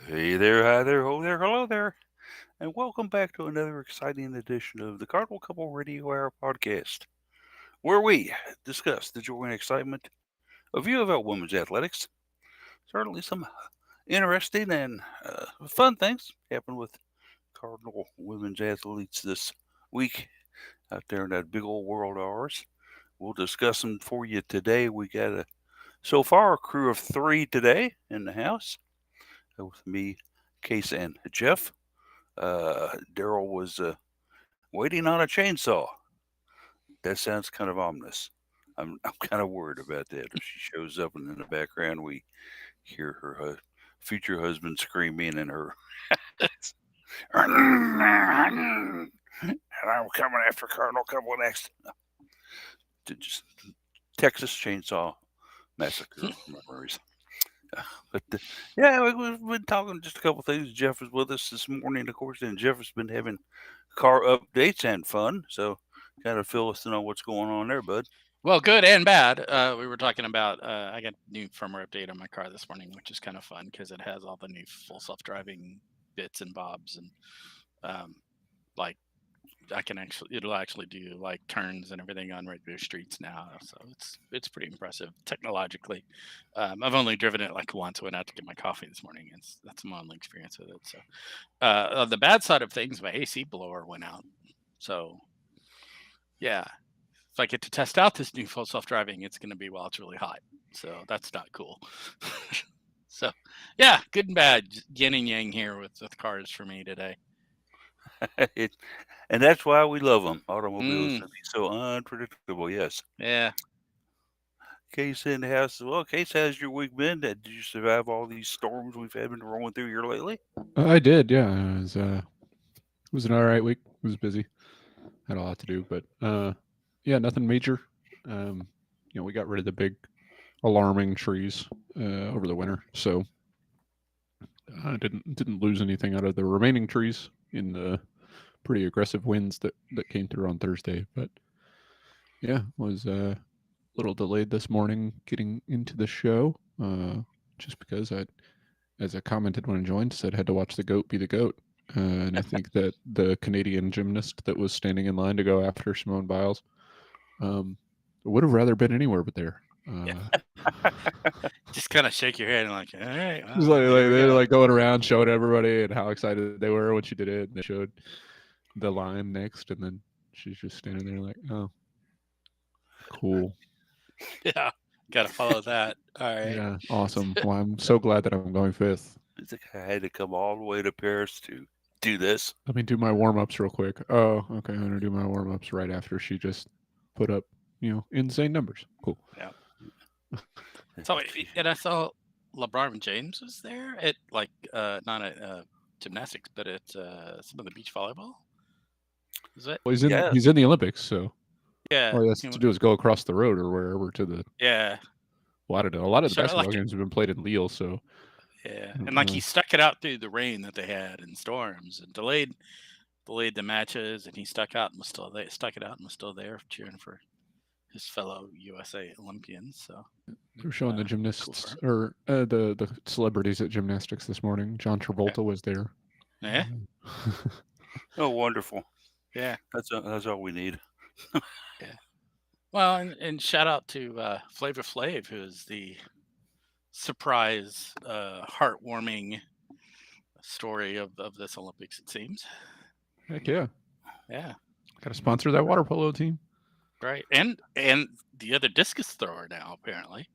Hey there, hi there, ho there, hello there, and welcome back to another exciting edition of the Cardinal Couple Radio Hour podcast, where we discuss the joy and excitement of UofL women's athletics. Certainly some interesting and fun things happen with Cardinal women's athletes this week out there in that big old world of ours. We'll discuss them for you today. We got so far a crew of three today in the house with me, Case, and Jeff. Daryl was waiting on a chainsaw. That sounds kind of ominous. I'm kind of worried about that. If she shows up and in the background we hear her future husband screaming and her, and I'm coming after Cardinal Couple next. Just Texas Chainsaw Massacre memories. But yeah, we've been talking just a couple things. Jeff is with us this morning, of course, and Jeff has been having car updates and fun. So, kind of fill us in on what's going on there, bud. Well, good and bad. We were talking about I got new firmware update on my car this morning, which is kind of fun because it has all the new full self-driving bits and bobs, and um, like it'll actually do like turns and everything on regular streets now. So it's pretty impressive technologically. I've only driven it like once. I went out to get my coffee this morning. That's my only experience with it. So on the bad side of things, my AC blower went out. So yeah, if I get to test out this new full self-driving, it's going to be while it's really hot. So that's not cool. So yeah, good and bad, yin and yang here with cars for me today. it, and that's why we love them. Automobiles Mm, can be so unpredictable. Yes. yeah. Case in the house. Well, Case, how's your week been? Did you survive all these storms we've had been rolling through here lately? I did, yeah. It was an all right week. It was busy. Had a lot to do, but yeah, nothing major. Um, we got rid of the big alarming trees over the winter, so I didn't lose anything out of the remaining trees in the pretty aggressive winds that came through on Thursday. But yeah, was a little delayed this morning getting into the show, just because as I commented when I joined, said had to watch the goat be the goat. And I think that the Canadian gymnast that was standing in line to go after Simone Biles would have rather been anywhere but there. Just kind of shake your head and like, all right, Just well, here we they're go. like going around showing everybody and how excited they were when she did it. And they showed the line next, and then she's just standing there like, oh, cool. Yeah, got to follow that. All right. Yeah, awesome. Well, I'm so glad that I'm going fifth. It's like I had to come all the way to Paris to do this. Let me do my warm ups real quick. Oh, okay. I'm going to do my warm ups right after she just put up, insane numbers. Cool. Yeah. So, and I saw LeBron James was there at like not at gymnastics, but at some of the beach volleyball. Is it? Well, Yeah, he's in the Olympics, so Yeah. all he has to do is go across the road or wherever to the. Yeah. Well, I don't know. A lot of the So basketball like games have been played in Lille, so yeah, I don't and like he know. stuck it out through the rain that they had and storms and delayed the matches, and he stuck it out and was still there cheering for his fellow USA Olympians. So They were showing the cool for gymnasts him. or the celebrities at gymnastics this morning. John Yeah. Travolta was there. Yeah. oh, wonderful. Yeah. That's all we need. Yeah. Well, and shout out to Flavor Flav, who is the surprise, heartwarming story of this Olympics. It seems. Heck yeah. Yeah. Got to sponsor that water polo team. Right. And the other discus thrower now apparently.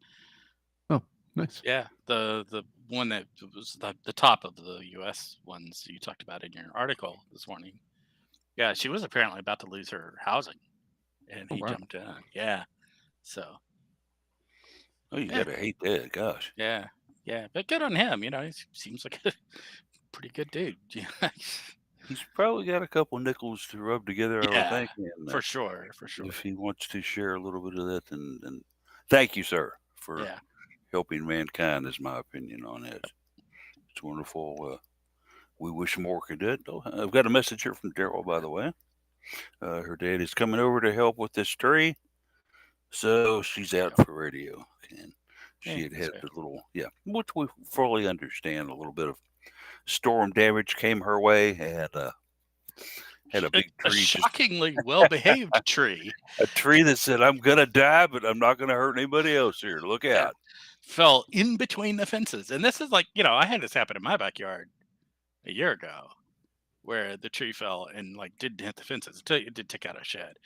Oh, nice. Yeah. The one that was the top of the U.S. ones you talked about in your article this morning. Yeah, she was apparently about to lose her housing, and Oh, he wow. jumped in. Yeah. So Oh, you yeah, gotta hate that. Gosh. yeah, yeah. But good on him. He seems like a pretty good dude. He's probably got a couple nickels to rub together, I would Yeah, think. And for sure, for if sure. he wants to share a little bit of that, then thank you, sir, for Yeah. helping mankind, is my opinion on it. It's wonderful. We wish more could do it. Oh, I've got a message here from Daryl, by the way. Her dad is coming over to help with this tree, so she's out Yeah. for radio. And Yeah. she had That's had fair. a little, yeah, which we fully understand, a little bit of storm damage came her way, and had a big A tree, just shockingly well-behaved tree. a tree that said, "I'm gonna die, but I'm not gonna hurt anybody else here. Look Yeah. out!" Fell in between the fences. And this is like, I had this happen in my backyard a year ago where the tree fell and like didn't hit the fences. It did take out a shed,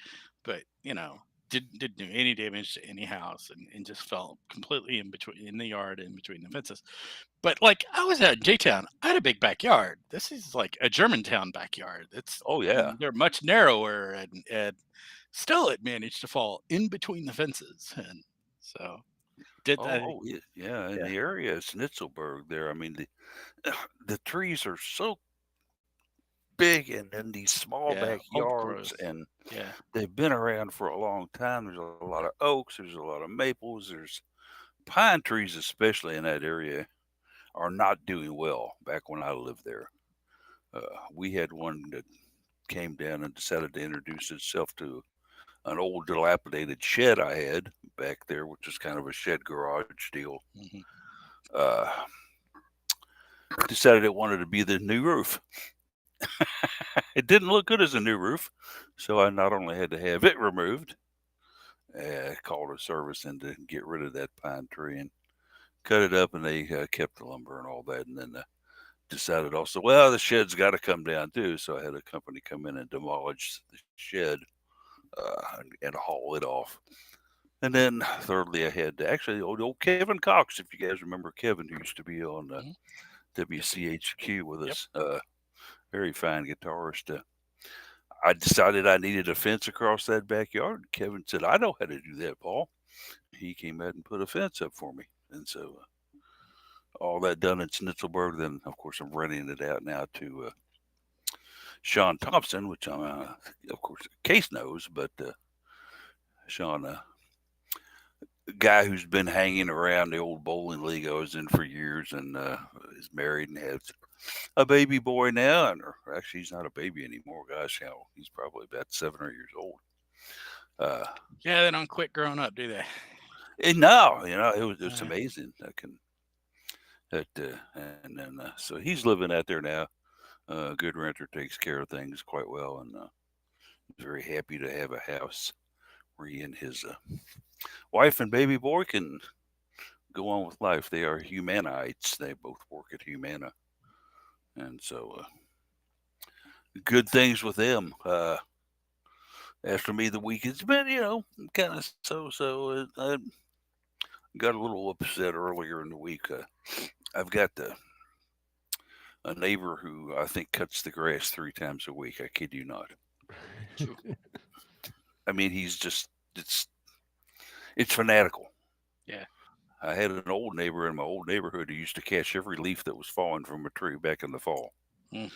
but didn't do any damage to any house and just fell completely in the yard in between the fences. But like I was out in J Town, I had a big backyard. This is like a Germantown backyard. Oh yeah. They're much narrower and still it managed to fall in between the fences. And so did I Oh yeah, yeah. In yeah. the area of Snitzelberg, there. I mean, the trees are so big and in these small Yeah, old backyards, growth. and Yeah. they've been around for a long time. There's a lot of oaks. There's a lot of maples. There's pine trees, especially in that area, are not doing well. Back when I lived there, we had one that came down and decided to introduce itself to an old dilapidated shed I had back there, which is kind of a shed garage deal. Hmm. Uh, Decided it wanted to be the new roof. It didn't look good as a new roof, so I not only had to have it removed, called a service in to get rid of that pine tree and cut it up, and they kept the lumber and all that, and then decided also, well, the shed's got to come down too. So I had a company come in and demolish the shed and haul it off. And then thirdly, I had actually old Kevin Cox, if you guys remember Kevin, who used to be on Hmm. WCHQ with Yep. us, very fine guitarist. I decided I needed a fence across that backyard. Kevin said, "I know how to do that, Paul." He came out and put a fence up for me. And so all that done in Snitzelberg. Then, of course, I'm renting it out now to Sean Thompson, which I'm, of course, Case knows, but Sean, a guy who's been hanging around the old bowling league I was in for years, and is married and has a baby boy now. And or actually, he's not a baby anymore. Gosh, he's probably about 7 or 8 years old. Uh, Yeah, they don't quit growing up, do they? and no, it's Uh, amazing. I can that and then so he's living out there now. Good renter, takes care of things quite well, and very happy to have a house where he and his wife and baby boy can go on with life. They are Humanites. They both work at Humana, and so good things with them. As for me, the week has been, kind of so. I got a little upset earlier in the week. I've got a neighbor who I think cuts the grass 3 times a week. I kid you not. Phew. I mean, it's fanatical. Yeah. I had an old neighbor in my old neighborhood who used to catch every leaf that was falling from a tree back in the fall. Mm.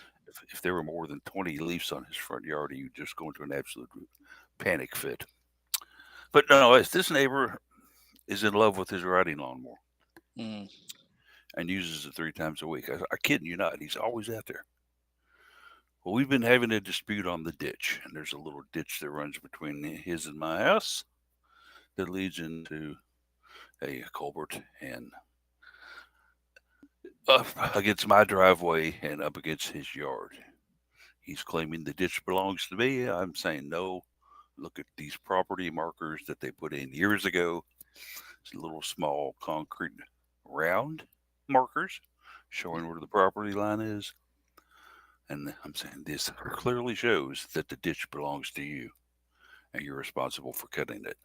If there were more than 20 leaves on his front yard, he would just go into an absolute panic fit. But no, this neighbor is in love with his riding lawnmower Mm. and uses it 3 times a week. I kid you not. He's always out there. Well, we've been having a dispute on the ditch, and there's a little ditch that runs between his and my house that leads into a culvert and up against my driveway and up against his yard. He's claiming the ditch belongs to me. I'm saying no. Look at these property markers that they put in years ago. It's little small concrete round markers showing where the property line is. And I'm saying this clearly shows that the ditch belongs to you and you're responsible for cutting it.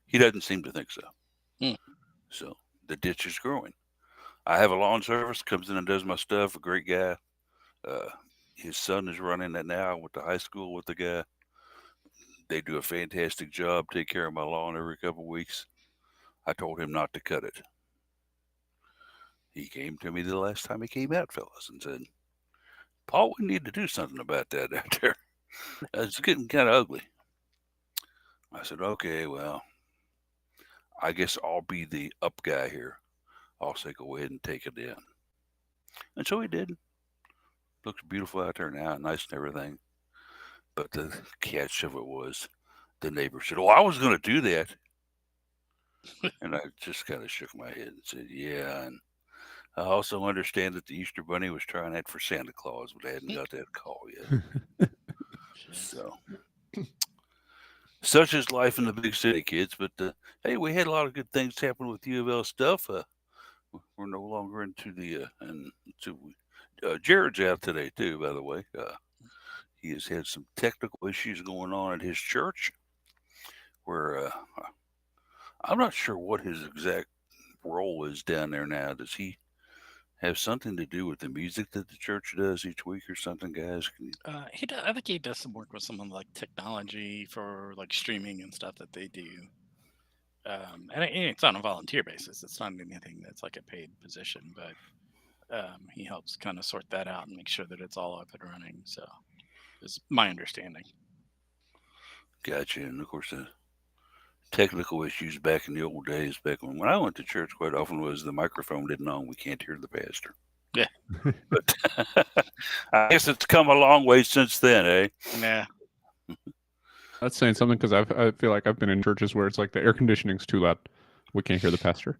He doesn't seem to think so. Mm. So the ditch is growing. I have a lawn service, comes in and does my stuff. A great guy. Uh, his son is running it now. I went to high school with the guy. They do a fantastic job, take care of my lawn every couple of weeks. I told him not to cut it. He came to me the last time he came out, fellas, and said, "Paul, we need to do something about that out there. It's getting kind of ugly." I said, "Okay, well, I guess I'll be the up guy here. I'll say go ahead and take it down." And so he did. Looks beautiful out there now, nice and everything. But the catch of it was the neighbor said, "Oh, I was going to do that." And I just kind of shook my head and said, "Yeah." And I also understand that the Easter Bunny was trying that for Santa Claus, but I hadn't got that call yet. Jeez. So, such is life in the big city, kids. But hey, we had a lot of good things happen with U of L stuff. We're no longer into the and so Jared's out today too. By the way, he has had some technical issues going on at his church, where I'm not sure what his exact role is down there now. Does he have something to do with the music that the church does each week or something, guys? Can you... I think he does some work with someone like technology for like streaming and stuff that they do. And it's on a volunteer basis. It's not anything that's like a paid position, but he helps kind of sort that out and make sure that it's all up and running. So, is my understanding. Gotcha. And of course, the technical issues back in the old days, back when I went to church, quite often was the microphone didn't on. We can't hear the pastor. Yeah. But I guess it's come a long way since then, eh? Yeah. That's saying something because I feel like I've been in churches where it's like the air conditioning's too loud. We can't hear the pastor.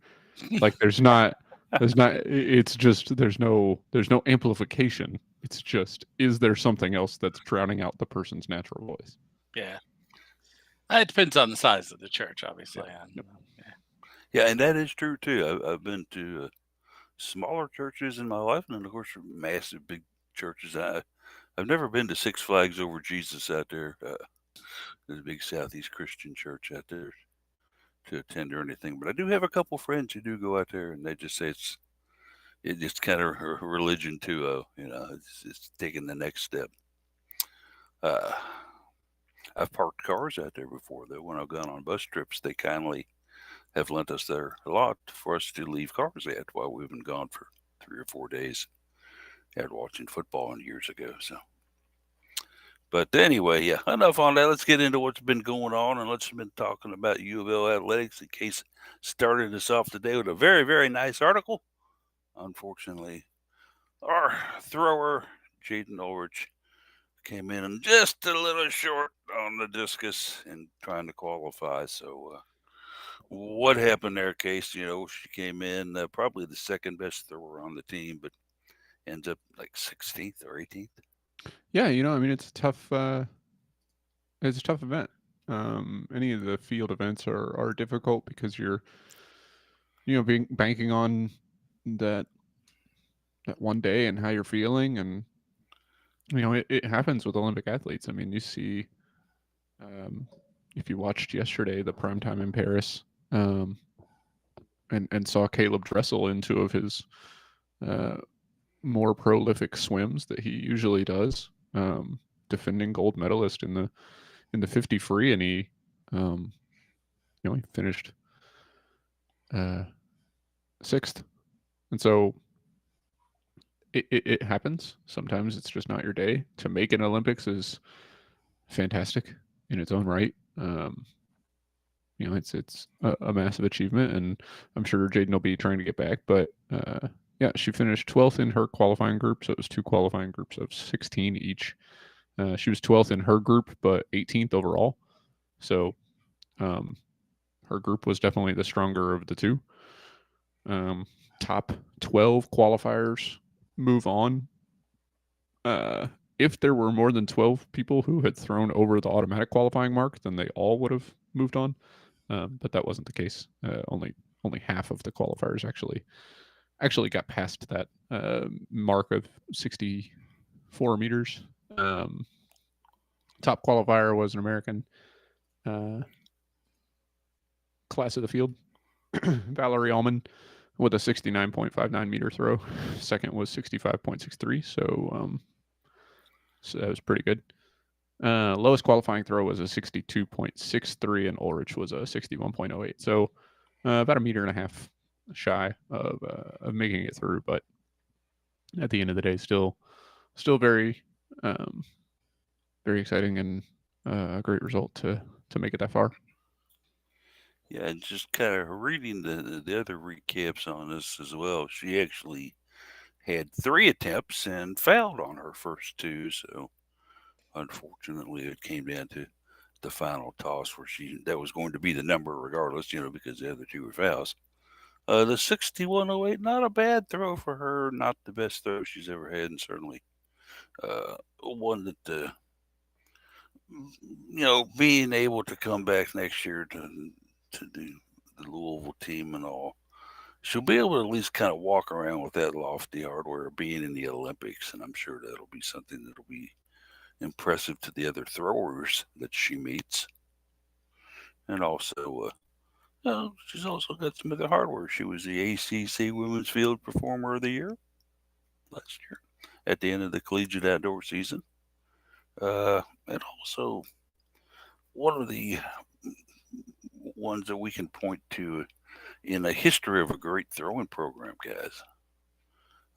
Like it's just there's no amplification. It's just, is there something else that's drowning out the person's natural voice? Yeah. It depends on the size of the church, obviously. Yep. Yeah, and that is true too. I've been to smaller churches in my life, and then of course massive big churches. I've never been to Six Flags Over Jesus out there. There's a big Southeast Christian church out there to attend or anything. But I do have a couple friends who do go out there, and they just say it's kind of a religion too. It's taking the next step. Uh, I've parked cars out there before, though. When I've gone on bus trips, they kindly have lent us there a lot for us to leave cars at while we've been gone for 3 or 4 days after watching football years ago. So, but anyway, yeah, enough on that. Let's get into what's been going on, and let's been talking about U of L athletics. In case started us off today with a very, very nice article. Unfortunately, our thrower Jaden Ulrich came in just a little short on the discus in trying to qualify. So, what happened there, Case? She came in probably the second best thrower on the team, but ends up like 16th or 18th. Yeah, I mean, it's a tough event. Any of the field events are difficult because you're banking on that one day and how you're feeling, and it happens with Olympic athletes. I mean, you see, if you watched yesterday the prime time in Paris, and saw Caleb Dressel in two of his more prolific swims that he usually does, defending gold medalist in the 50 free, and he he finished sixth. And so it happens. Sometimes it's just not your day. To make an Olympics is fantastic in its own right. It's a massive achievement, and I'm sure Jaden will be trying to get back. But yeah, she finished 12th in her qualifying group, so it was two qualifying groups of 16 each. She was 12th in her group, but 18th overall. So her group was definitely the stronger of the two. Top 12 qualifiers move on. If there were more than 12 people who had thrown over the automatic qualifying mark, then they all would have moved on. But that wasn't the case. Only half of the qualifiers actually got past that mark of 64 meters. Top qualifier was an American class of the field, Valerie Allman, with a 69.59 meter throw. Second was 65.63, so that was pretty good. Lowest qualifying throw was a 62.63, and Ulrich was a 61.08. So about a meter and a half shy of making it through, but at the end of the day, still very very exciting, and a great result to make it that far. Yeah, and just kind of reading the other recaps on this as well. She actually had 3 attempts and fouled on her first 2. So unfortunately, it came down to the final toss where that was going to be the number regardless, because the other 2 were fouls. The 6108, not a bad throw for her. Not the best throw she's ever had, and certainly one that being able to come back next year to do the Louisville team and all, she'll be able to at least kind of walk around with that lofty hardware of being in the Olympics, and I'm sure that'll be something that'll be impressive to the other throwers that she meets. And also, she's also got some other hardware. She was the ACC Women's Field Performer of the Year last year at the end of the collegiate outdoor season. And also, one of the ones that we can point to in the history of a great throwing program, guys.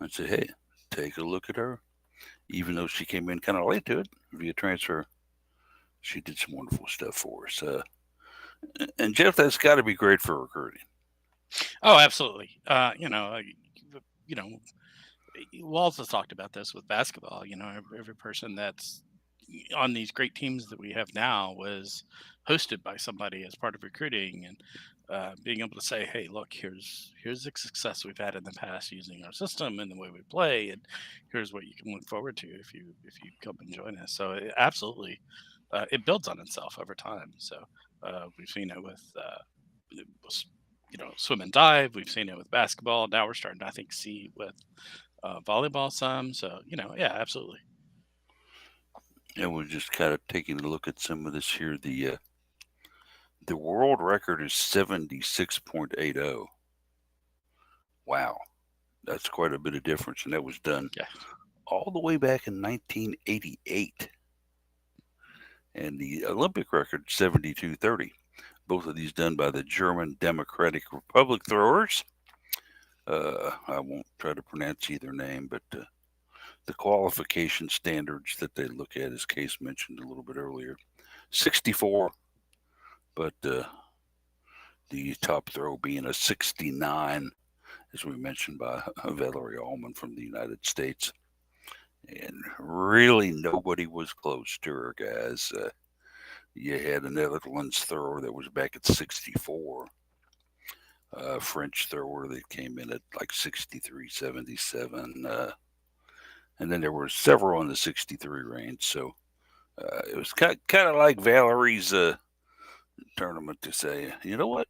I'd say, hey, take a look at her. Even though she came in kind of late to it via transfer, she did some wonderful stuff for us. And Jeff, that's got to be great for recruiting. Oh, absolutely. Walls has talked about this with basketball. Every person that's on these great teams that we have now was hosted by somebody as part of recruiting, and being able to say, hey, look, here's the success we've had in the past using our system and the way we play, and here's what you can look forward to if you come and join us. So absolutely, it builds on itself over time. So we've seen it with swim and dive. We've seen it with basketball. Now we're starting to, I think, see with volleyball some. So yeah, absolutely. And we're just kind of taking a look at some of this here. The world record is 76.80. Wow, that's quite a bit of difference, and that was done all the way back in 1988. And the Olympic record 72.30. Both of these done by the German Democratic Republic throwers. I won't try to pronounce either name, but the qualification standards that they look at, as Case mentioned a little bit earlier, 64, but the top throw being a 69, as we mentioned, by Valerie Allman from the United States. And really nobody was close to her, guys. You had a Netherlands thrower that was back at 64. French thrower that came in at like 63, 77. And then there were several in the 63 range. So it was kind of like Valerie's tournament to say, you know what?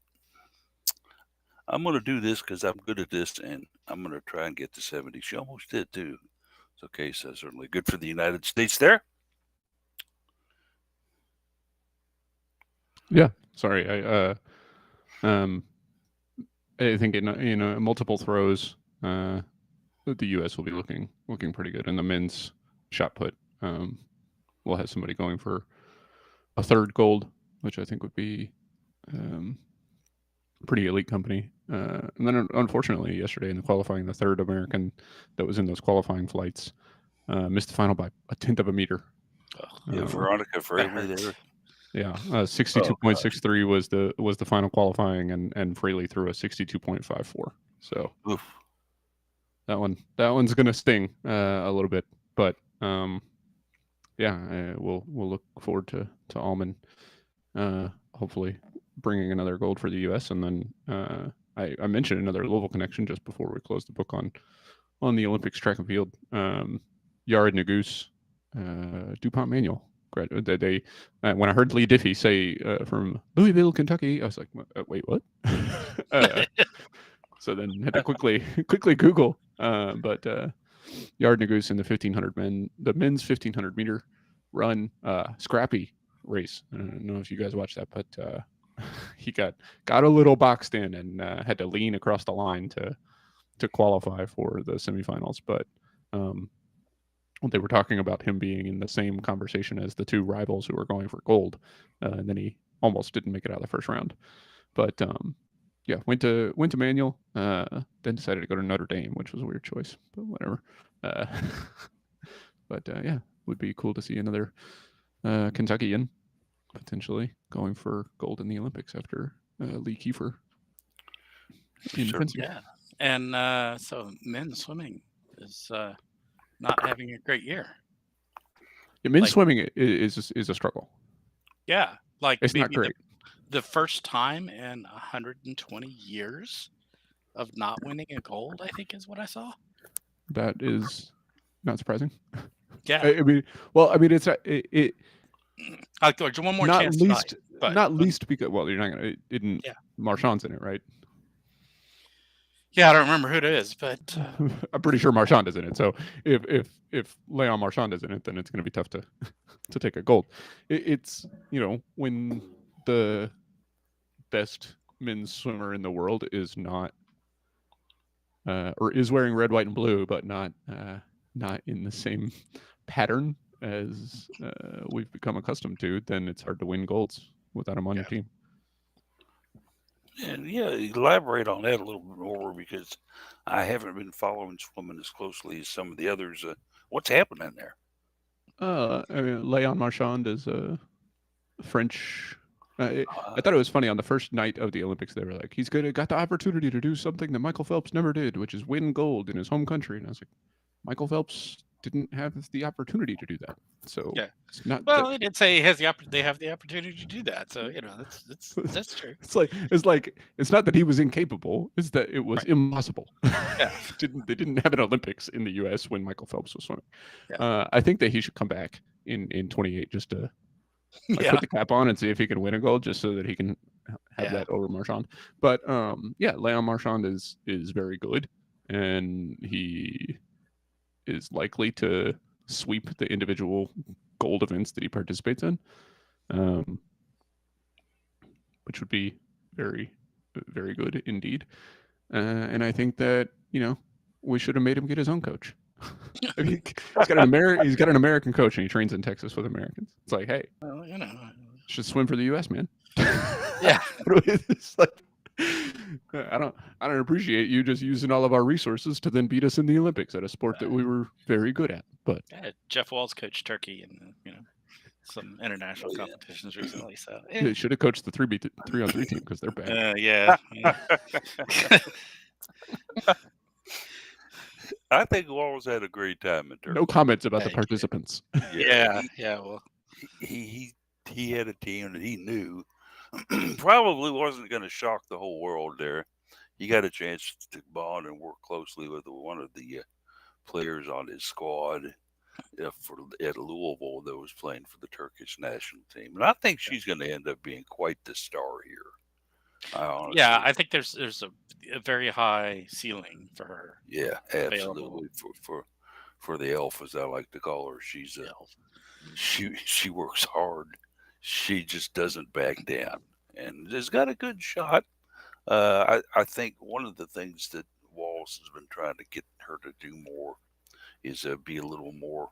I'm going to do this because I'm good at this, and I'm going to try and get to 70. She almost did, too. So, okay, so certainly good for the United States there. Yeah, sorry. I think in multiple throws, the U.S. will be looking pretty good, and the men's shot put will have somebody going for a third gold, which I think would be pretty elite company. And then unfortunately yesterday in the qualifying, the third American that was in those qualifying flights missed the final by a tenth of a meter. Yeah, Veronica Fraley there. Yeah, 62.63 was the final qualifying, and Fraley threw a 62.54. So oof. that one's gonna sting a little bit, but yeah, we'll look forward to Allman hopefully bringing another gold for the U.S. And then I mentioned another Louisville connection just before we closed the book on the Olympics track and field. Yared Naguse, DuPont Manual. They when I heard Lee Diffie say from Louisville, Kentucky, I was like, wait, what? So then had to quickly Google. But Yared Naguse in the 1500 the men's 1500 meter run, scrappy race. I don't know if you guys watched that, but he got a little boxed in and had to lean across the line to qualify for the semifinals. But they were talking about him being in the same conversation as the two rivals who were going for gold, and then he almost didn't make it out of the first round. But yeah, went to Manual, then decided to go to Notre Dame, which was a weird choice, but whatever. But yeah, would be cool to see another Kentuckian potentially going for gold in the Olympics after Lee Kiefer in fencing. Yeah, and so men's swimming is not having a great year. Yeah, men's swimming is a struggle. Yeah, like it's not great. The first time in 120 years of not winning a gold, I think is what I saw. That is not surprising. Yeah. I mean, well, I mean, it's it George, one more not chance tonight. least But not least because you're not gonna. It didn't. Yeah. Marchand's in it, right? Yeah, I don't remember who it is, but I'm pretty sure Marchand is in it. So if Leon Marchand is in it, then it's going to be tough to to take a gold. It's when the best men's swimmer in the world is not or is wearing red, white, and blue, but not in the same pattern as we've become accustomed to, then it's hard to win golds without him on your team. And elaborate on that a little bit more because I haven't been following swimming as closely as some of the others. What's happening there? I mean, Leon Marchand is a French. I thought it was funny on the first night of the Olympics. They were like, "He's got the opportunity to do something that Michael Phelps never did, which is win gold in his home country." And I was like, Michael Phelps didn't have the opportunity to do that. So it's not. Well, they did say they have the opportunity to do that. So that's true. It's like it's not that he was incapable; it's that it was impossible. Yeah. They didn't have an Olympics in the U.S. when Michael Phelps was swimming. Yeah. I think that he should come back in 28 just to put the cap on and see if he can win a gold, just so that he can have that over Marchand. But Leon Marchand is very good, and he is likely to sweep the individual gold events that he participates in, which would be very, very good indeed. And I think that we should have made him get his own coach. I mean, he's got an American coach, and he trains in Texas with Americans. It's like, hey, should swim for the U.S., man. Yeah. It's like, I don't appreciate you just using all of our resources to then beat us in the Olympics at a sport that we were very good at. But Jeff Walls coached Turkey in some international competitions recently. So they should have coached the 3-on-3 team because they're bad. Yeah. I think Walls had a great time in Turkey. No comments about the participants. Yeah. Well, he had a team that he knew probably wasn't going to shock the whole world there. He got a chance to bond and work closely with one of the players on his squad at Louisville that was playing for the Turkish national team. And I think she's going to end up being quite the star here. I think there's a very high ceiling for her. Yeah, absolutely. For the elf, as I like to call her, she's she works hard. She just doesn't back down, and has got a good shot. I think one of the things that Walls has been trying to get her to do more is be a little more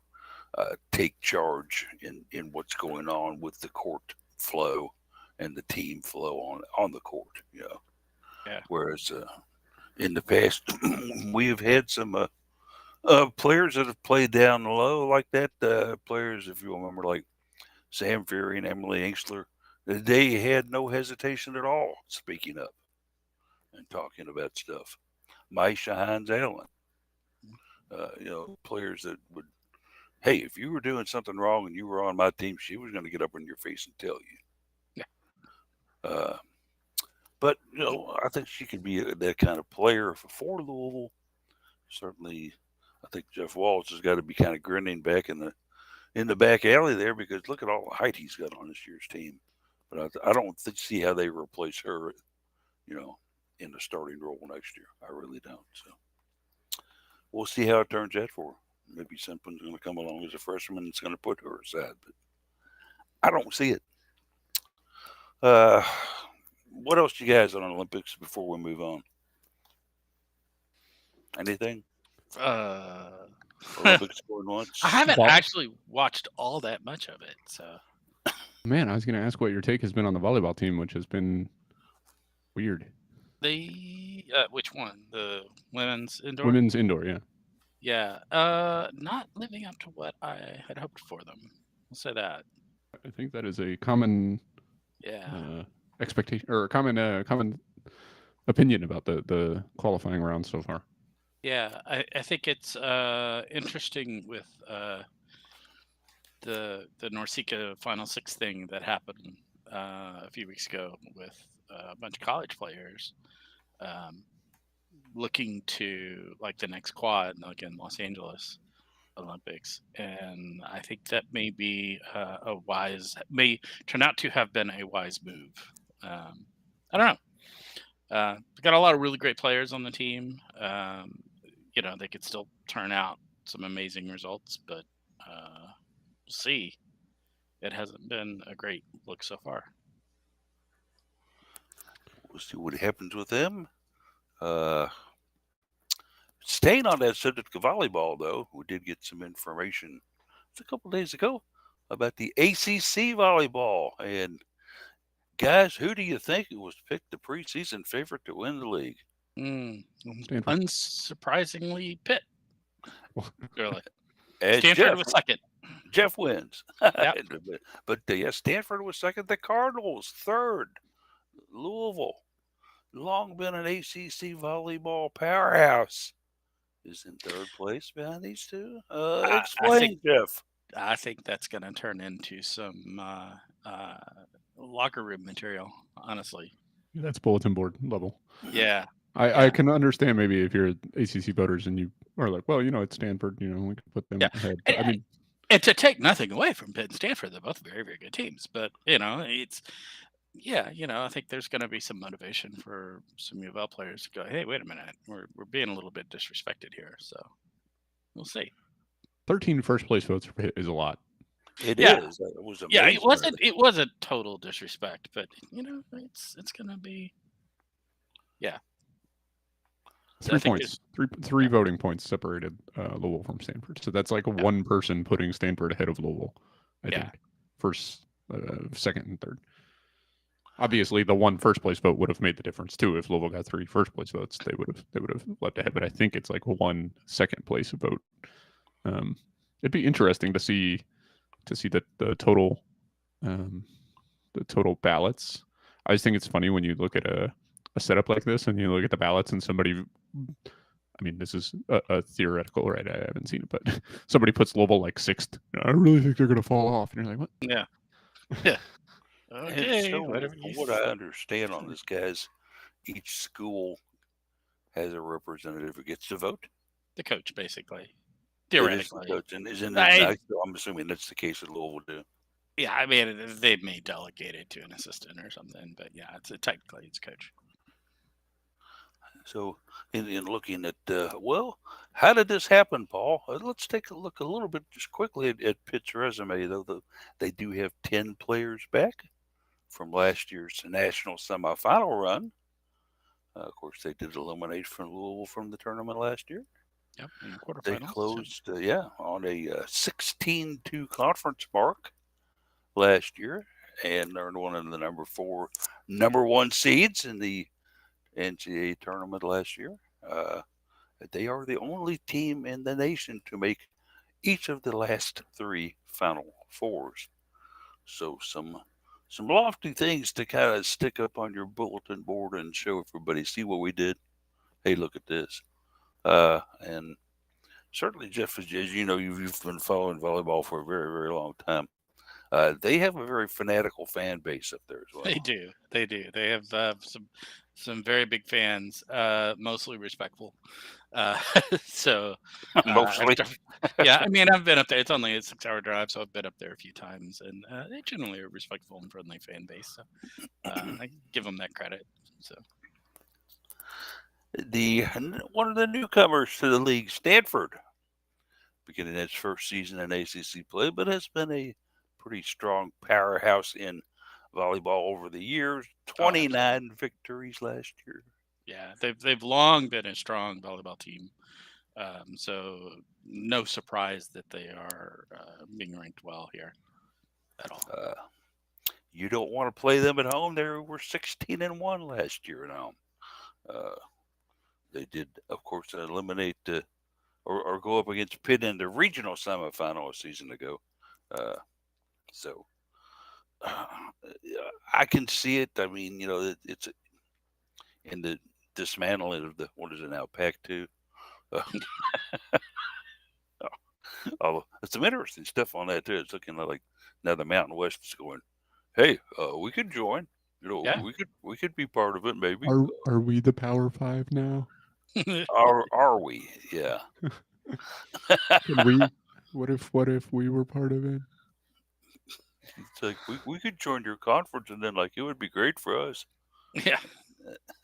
take charge in what's going on with the court flow and the team flow on the court. Whereas in the past we have had some players that have played down low like that. Players, if you remember, like Sam Fury and Emily Engstler, they had no hesitation at all speaking up and talking about stuff. Maisha Hines Allen, players that would, hey, if you were doing something wrong and you were on my team, she was going to get up in your face and tell you. Yeah. But I think she could be that kind of player for Louisville. Certainly, I think Jeff Walls has got to be kind of grinning back in the back alley there because look at all the height he's got on this year's team. But I don't see how they replace her, in the starting role next year. I really don't. So we'll see how it turns out for her. Maybe something's going to come along as a freshman that's going to put her aside, but I don't see it. What else you guys on Olympics before we move on? Anything? Olympics going once? I haven't actually watched all that much of it. So, man, I was going to ask what your take has been on the volleyball team, which has been weird. Which one? The women's indoor? Women's indoor, yeah. Yeah. Not living up to what I had hoped for them. I'll say that. I think that is a common expectation or common opinion about the qualifying round so far. Yeah, I think it's interesting with the NORCECA Final Six thing that happened a few weeks ago with a bunch of college players. looking to like the next quad, like in Los Angeles Olympics, and I think that may be may turn out to have been a wise move. I don't know. We got a lot of really great players on the team. They could still turn out some amazing results, but we'll see. It hasn't been a great look so far. We'll see what happens with them. Staying on that subject of volleyball, though, we did get some information a couple days ago about the ACC volleyball. And guys, who do you think was picked the preseason favorite to win the league? Stanford. Unsurprisingly, Pitt. Really, As Stanford was second. Jeff wins. Yep. But yes, Stanford was second. The Cardinals third. Louisville, long been an ACC volleyball powerhouse, is in third place behind these two. Explain, Jeff. I think that's going to turn into some locker room material, honestly. That's bulletin board level. Yeah. I can understand maybe if you're ACC voters and you are like, well, it's Stanford, we can put them ahead. But, I mean, and to take nothing away from Pitt and Stanford, they're both very, very good teams. But, it's, I think there's going to be some motivation for some UofL players to go, hey, wait a minute, we're being a little bit disrespected here. So we'll see. 13 first place votes for Pitt is a lot. It is. It was amazing. It wasn't total disrespect, but it's going to be, yeah. 3 points, three voting points separated Louisville from Stanford. So that's like one person putting Stanford ahead of Louisville, I think. First, second, and third. Obviously, the one first place vote would have made the difference too. If Louisville got 3 first place votes, they would have left ahead. But I think it's like one second place vote. It'd be interesting to see the total ballots. I just think it's funny when you look at a setup like this and you look at the ballots and somebody, I mean, this is a theoretical, right? I haven't seen it, but somebody puts Louisville like 6th. I really think they're going to fall off. And you're like, what? Yeah. Okay. So what I understand on this, guys, each school has a representative who gets to vote. The coach, basically. Theoretically. Coach. And I'm assuming that's the case with Louisville, too. Yeah, I mean, they may delegate it to an assistant or something, but yeah, technically it's coach. So, in looking at, how did this happen, Paul? Let's take a look a little bit just quickly at Pitt's resume, though. They do have 10 players back from last year's national semifinal run. Of course, they did eliminate from Louisville from the tournament last year. Yep, in the quarterfinals. They closed, on a 16-2 conference mark last year and earned one of the number 1 seeds in the NCAA tournament last year. They are the only team in the nation to make each of the last 3 Final Fours. So some lofty things to kind of stick up on your bulletin board and show everybody, see what we did. Hey, look at this. And certainly, Jeff, as you know, you've been following volleyball for a very, very long time. They have a very fanatical fan base up there as well. They do. They have some very big fans, mostly respectful. So mostly, I mean, I've been up there. It's only a 6-hour drive, so I've been up there a few times, and they generally are a respectful and friendly fan base. So I give them that credit. So one of the newcomers to the league, Stanford, beginning its first season in ACC play, but has been a pretty strong powerhouse in volleyball over the years. 29 victories last year. Yeah, they've long been a strong volleyball team. So no surprise that they are being ranked well here at all. You don't want to play them at home. They were 16-1 last year at home. They did, of course, eliminate or go up against Pitt in the regional semifinal a season ago. So I can see it. I mean, it's in the dismantling of what is it now, Pac-2? Some interesting stuff on that too. It's looking like now the Mountain West is going, hey, we could join. We could be part of it, maybe. Are we the Power 5 now? Are we? Yeah. Can we? What if we were part of it? It's like we could join your conference, and then like it would be great for us. Yeah.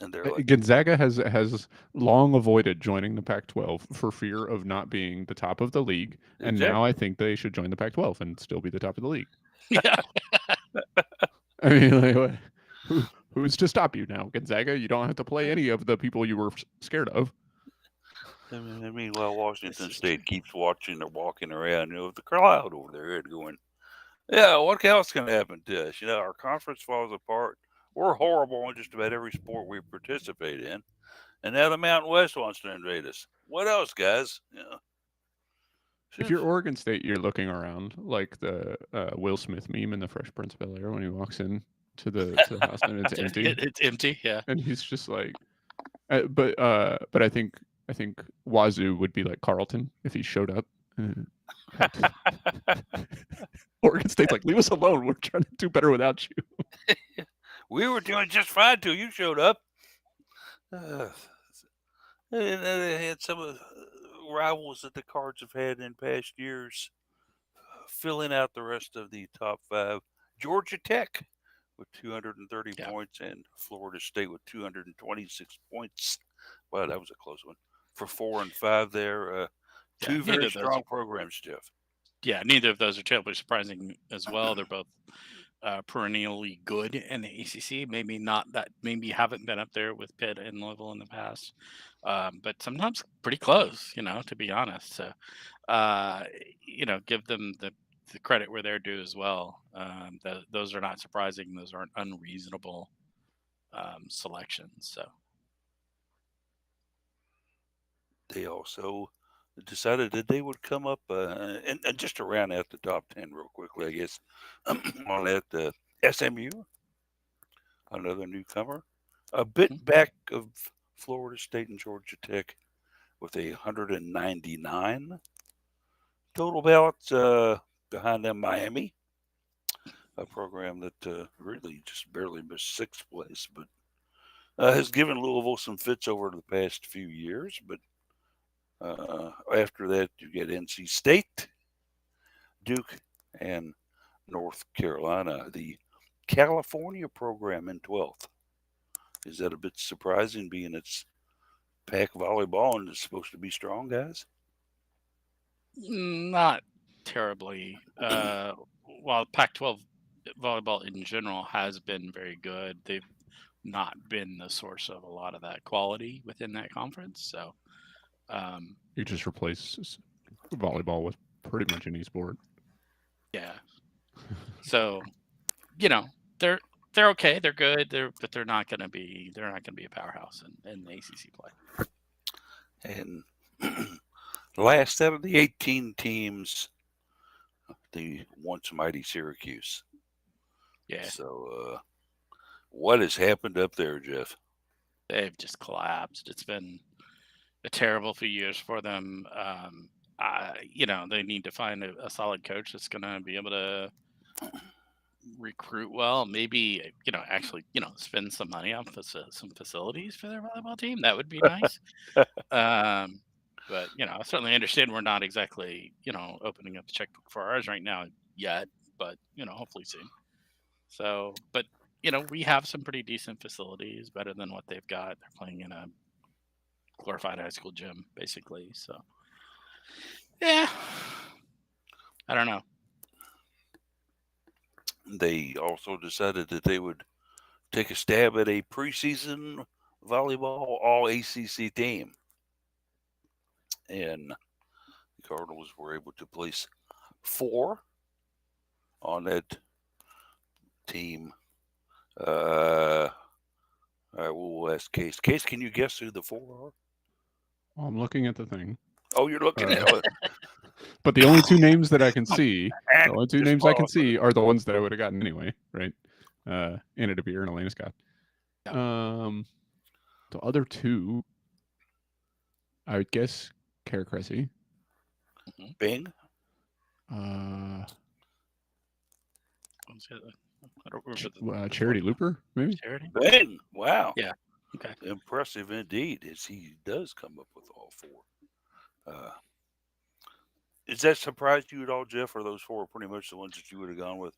And they're like, Gonzaga has long avoided joining the Pac-12 for fear of not being the top of the league, and now I think they should join the Pac-12 and still be the top of the league. Yeah. I mean, like, who's to stop you now, Gonzaga? You don't have to play any of the people you were scared of. I mean, while Washington is State true. keeps watching or walking around, the crowd over there and going, yeah, what else can happen to us? Our conference falls apart. We're horrible in just about every sport we participate in. And now the Mountain West wants to invade us. What else, guys? If you're Oregon State, you're looking around like the Will Smith meme in The Fresh Prince of Bel-Air when he walks in to the house and it's empty. It's empty. Yeah. And he's just like, but I think Wazoo would be like Carlton if he showed up. Oregon State's like, leave us alone. We're trying to do better without you. We were doing just fine till you showed up. And they had some of the rivals that the Cards have had in past years, filling out the rest of the top five. Georgia Tech with 230 points and Florida State with 226 points. Wow, that was a close one. For 4 and 5 there. Two very strong programs, Jeff. Yeah, neither of those are terribly surprising as well. They're both perennially good in the ACC. Maybe haven't been up there with Pitt and Louisville in the past, but sometimes pretty close. To be honest. So, give them the credit where they're due as well. Those are not surprising. Those aren't unreasonable selections. So they also decided that they would come up and just to round out the top 10 real quickly, I guess, on that SMU, another newcomer, a bit back of Florida State and Georgia Tech with 199 total ballots. Behind them, Miami, a program that really just barely missed 6th place, but has given Louisville some fits over the past few years. But after that, you get NC State, Duke, and North Carolina. The California program in 12th. Is that a bit surprising, being it's Pac volleyball and it's supposed to be strong, guys? Not terribly. While Pac-12 volleyball in general has been very good, they've not been the source of a lot of that quality within that conference. So you just replace volleyball with pretty much any sport. Yeah. So, they're okay. They're good. But they're not going to be a powerhouse in the ACC play. And last out of the 18 teams, the once mighty Syracuse. Yeah. So, what has happened up there, Jeff? They've just collapsed. It's been a terrible few years for them. They need to find a solid coach that's going to be able to recruit well. Maybe actually spend some money on some facilities for their volleyball team. That would be nice. But I certainly understand we're not exactly opening up the checkbook for ours right now yet. But hopefully soon. So, but we have some pretty decent facilities, better than what they've got. They're playing in a glorified high school gym, basically. So, yeah, I don't know. They also decided that they would take a stab at a preseason volleyball all ACC team. And the Cardinals were able to place 4 on that team. All right, we'll ask Case. Case, can you guess who the 4 are? Well, I'm looking at the thing. Oh, you're looking at it. But the only 2 names that I can see, are the ones that I would have gotten anyway, right? Anna DeBeer and Elena Scott. The other 2, I would guess Kara Cressy. Bing. Charity Looper, maybe. Charity. Bing. Wow. Yeah. Okay. Impressive indeed, as he does come up with all four. Uh, is that surprised you at all, Jeff? Or those four pretty much the ones that you would have gone with?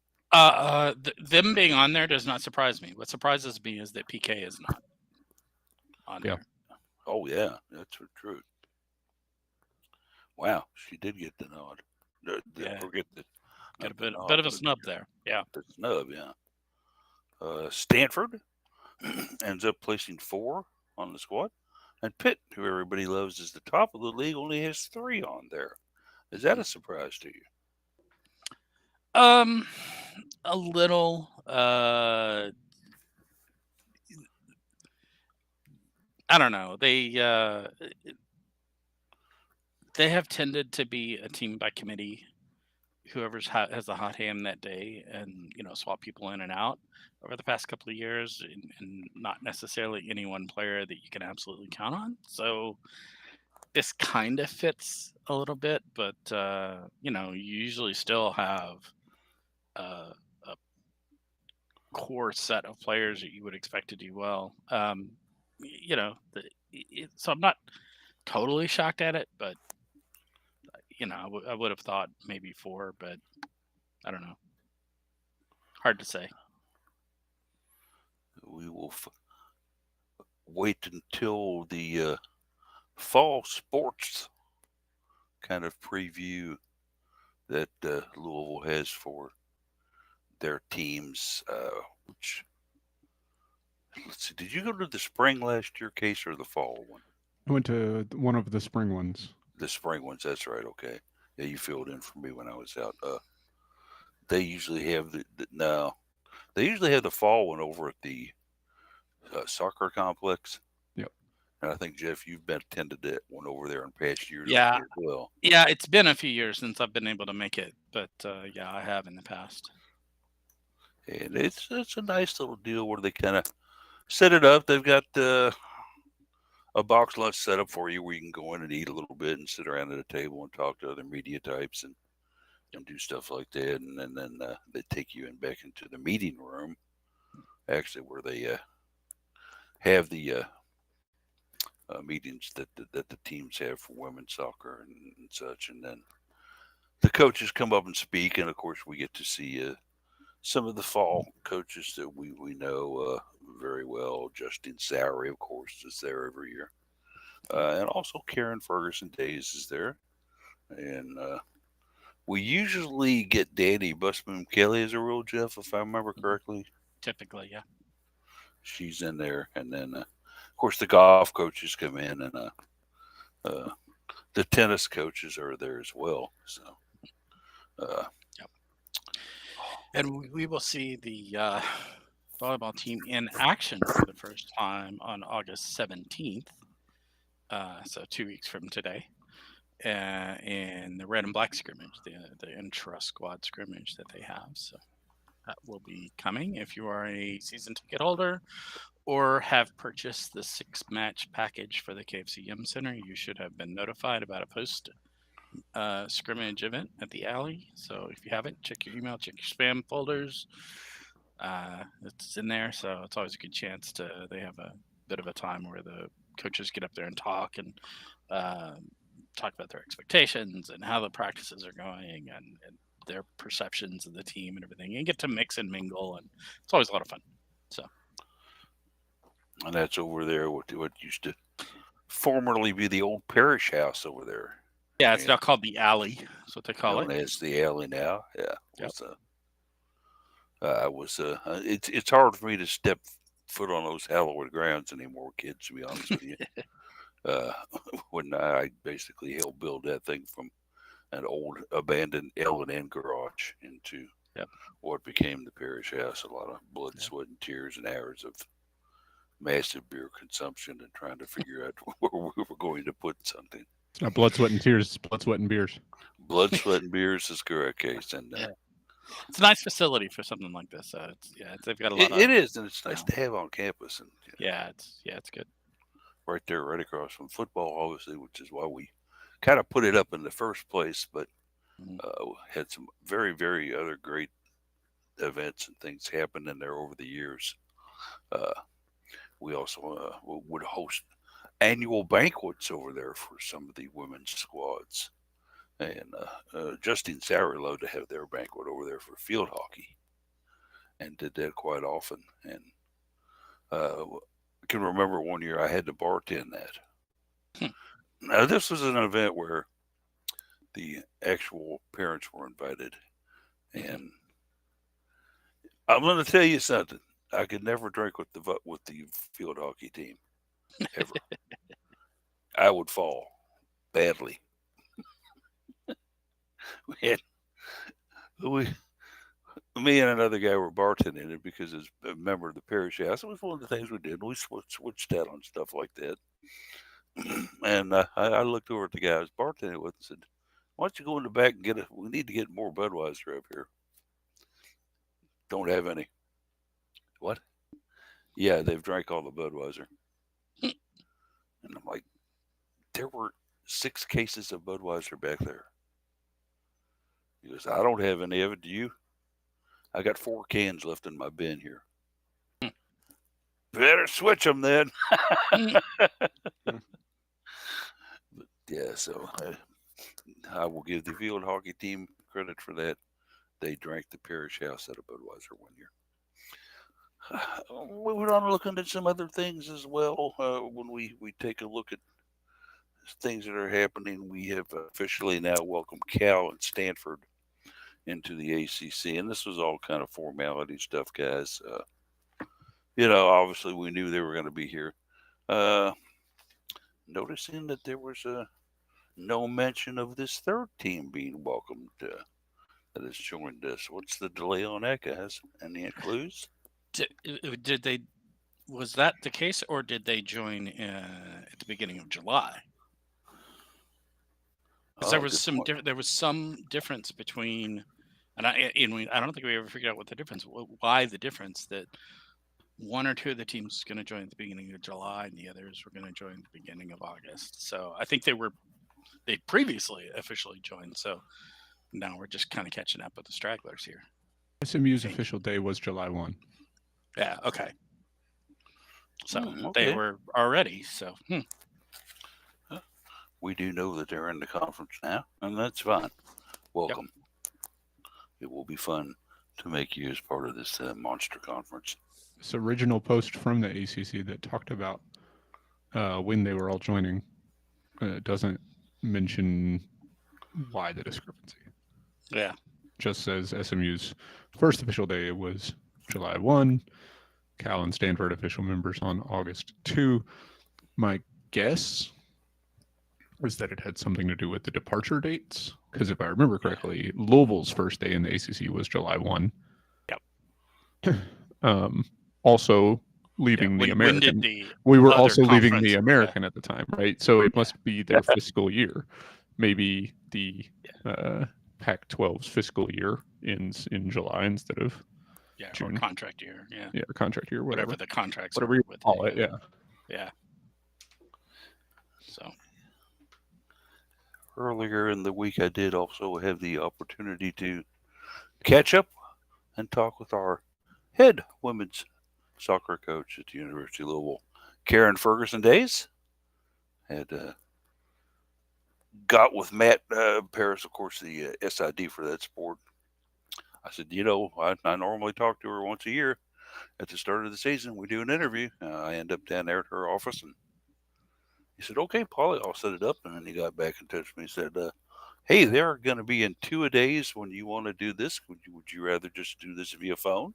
Them being on there does not surprise me. What surprises me is that PK is not on Yeah. there. Oh yeah, that's true. Wow, she did get the nod. Yeah, Forget the got not a the bit nod, of a but snub there. Yeah. the snub. Yeah. Stanford ends up placing four on the squad, and Pitt, who everybody loves, is the top of the league, only has three on there. Is that a surprise to you? Um, a little. I don't know. They have tended to be a team by committee. Whoever's has the hot hand that day, and swap people in and out over the past couple of years, and not necessarily any one player that you can absolutely count on. So this kind of fits a little bit, but you usually still have a core set of players that you would expect to do well. So I'm not totally shocked at it, but I would have thought maybe four, but I don't know. Hard to say. We will wait until the fall sports kind of preview that Louisville has for their teams. Which let's see, did you go to the spring last year, Case, or the fall one? I went to one of the spring ones. The spring ones. That's right. Okay. Yeah, you filled in for me when I was out. They usually have no. They usually have the fall one over at the soccer complex. Yep. And I think Jeff, you've been attended that one over there in past years over Yeah, there as well. yeah. It's been a few years since I've been able to make it, but yeah, I have in the past. And it's a nice little deal where they kind of set it up. They've got a box lunch set up for you where you can go in and eat a little bit and sit around at a table and talk to other media types and do stuff like that. And then they take you in back into the meeting room, actually, where they have the meetings that the teams have for women's soccer and such. And then the coaches come up and speak. And of course, we get to see some of the fall coaches that we know very well. Justin Sowery, of course, is there every year. And also Karen Ferguson Days is there. And we usually get Danny Busboom Kelly as a rule, Jeff, if I remember correctly. Typically, yeah. She's in there. And then, of course, the golf coaches come in, and uh, the tennis coaches are there as well. So, Yep. And we will see the volleyball team in action for the first time on August 17th. So 2 weeks from today. In the red and black scrimmage, the intra squad scrimmage that they have. So that will be coming. If you are a season ticket holder or have purchased the 6-match package for the KFC Yum Center, you should have been notified about a post scrimmage event at the alley. So if you haven't, check your email, check your spam folders. It's in there, so it's always a good chance to. They have a bit of a time where the coaches get up there and talk and talk about their expectations and how the practices are going and their perceptions of the team and everything. And get to mix and mingle, and it's always a lot of fun. So, and that's over there, what used to formerly be the old parish house over there. yeah, it's now called the alley. That's what they call Known it. as the alley now. Yeah. Yep. It's hard for me to step foot on those hallowed grounds anymore, kids, to be honest with you. uh, when I basically helped build that thing from an old abandoned L&N garage into Yep. what became the parish house. A lot of blood, Yep. sweat, and tears, and hours of massive beer consumption and trying to figure out where we were going to put something. It's not blood, sweat, and tears. It's blood, sweat, and beers. Blood, sweat, and beers is correct, Case. And Yeah. It's a nice facility for something like this. They've got a lot. it is, and it's nice to have on campus. And it's good. right there, right across from football, obviously, which is why we kind of put it up in the first place. But had some very, very other great events and things happen in there over the years. We also would host annual banquets over there for some of the women's squads, and Justine Sauer loved to have their banquet over there for field hockey, and did that quite often. And I can remember one year I had to bartend that. Hmm. Now this was an event where the actual parents were invited, Mhm. and I'm going to tell you something. I could never drink with the field hockey team ever. I would fall badly. We had, we, me and another guy were bartending it because as a member of the parish house, it was one of the things we did. We switched out on stuff like that. And I looked over at the guy I was bartending with and said, "Why don't you go in the back and get a? We need to get more Budweiser up here. Don't have any. What? Yeah, they've drank all the Budweiser." And I'm like, "There were 6 cases of Budweiser back there." He goes, "I don't have any of it. Do you? I got 4 cans left in my bin here. Better switch them then." Yeah, so I will give the field hockey team credit for that. They drank the parish house out of Budweiser one year. Moving on, looking at some other things as well. When we take a look at things that are happening, we have officially now welcomed Cal and Stanford into the ACC, and this was all kind of formality stuff, guys. Obviously we knew they were going to be here. Uh, Noticing that there was no mention of this third team being welcomed that has joined us. What's the delay on that, guys? Any clues? Did they? Was that the case, or did they join at the beginning of July? Because there Oh, was good some point. there was some difference between, I don't think we ever figured out what the difference, why the difference that one or two of the teams going to join at the beginning of July and the others were going to join at the beginning of August. So I think they previously officially joined. So now we're just kind of catching up with the stragglers here. SMU's official day was July 1. Yeah. Okay. So they Okay. were already. So We do know that they're in the conference now, and that's fine. Welcome. It will be fun to make you as part of this monster conference. This original post from the ACC that talked about when they were all joining doesn't mention why the discrepancy. Yeah. Just says SMU's first official day was July 1. Cal and Stanford official members on August 2. My guess was that it had something to do with the departure dates. Because if I remember correctly, Louisville's first day in the ACC was July 1. Yep. Also leaving Yeah. the When American. did the We were other also leaving the conference? American at the time, right? So it must be their fiscal year. Maybe the Pac-12's fiscal year ends in July instead of June. Or contract year. Yeah. Yeah, contract year, whatever The contracts whatever are you with call it. Yeah. Yeah. So Earlier in the week, I did also have the opportunity to catch up and talk with our head women's soccer coach at the University of Louisville, Karen Ferguson Days. Had got with Matt Paris, of course, the SID for that sport. I said, I normally talk to her once a year at the start of the season. We do an interview. I end up down there at her office, and he said, "Okay, Paulie, I'll set it up." And then he got back in touch with me and said, "Hey, they're going to be in 2-a-days when you want to do this. Would you rather just do this via phone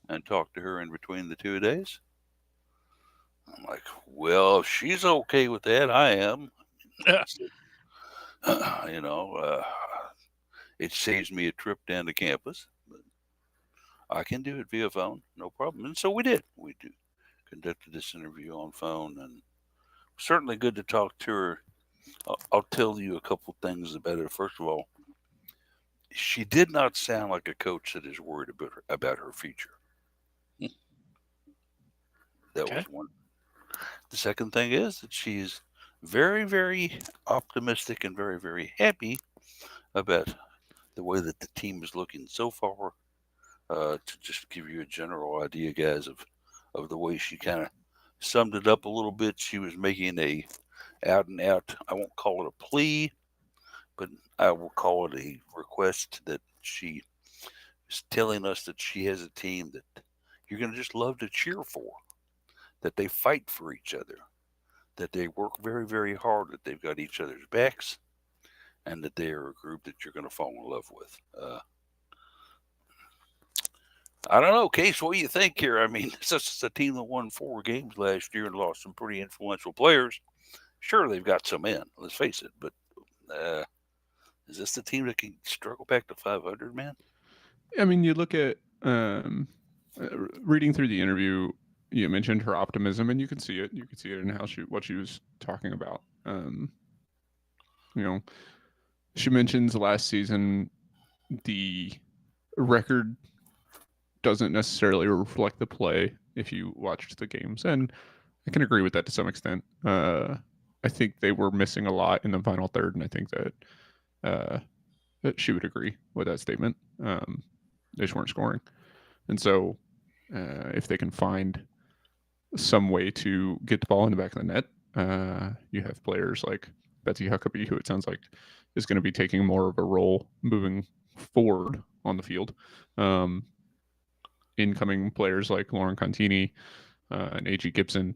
and talk to her in between the 2-a-days?" I'm like, "Well, if she's okay with that, I am." I said, you know, uh, it saves me a trip down to campus, but I can do it via phone, no problem. And so we did. We conducted this interview on phone, and certainly good to talk to her. I'll tell you a couple things about it. First of all, she did not sound like a coach that is worried about her future. That Okay. was one. The second thing is that she's very, very optimistic and very, very happy about the way that the team is looking so far. To just give you a general idea, guys, of of the way she kind of summed it up a little bit. She was making a out and out, I won't call it a plea, but I will call it a request that she is telling us that she has a team that you're going to just love to cheer for, that they fight for each other, that they work very, very hard, that they've got each other's backs, and that they are a group that you're going to fall in love with. I don't know, Case. What do you think here? I mean, this is a team that won 4 games last year and lost some pretty influential players. Sure, they've got some in. Let's face it, but uh, is this the team that can struggle back to 500, man? I mean, you look at reading through the interview. You mentioned her optimism, and you can see it. You can see it in what she was talking about. You know, she mentions last season the record doesn't necessarily reflect the play if you watched the games, and I can agree with that to some extent. I think they were missing a lot in the final third, and I think that she would agree with that statement. They just weren't scoring, and so if they can find some way to get the ball in the back of the net, you have players like Betsy Huckabee, who it sounds like is going to be taking more of a role moving forward on the field. Incoming players like Lauren Contini and A.G. Gibson,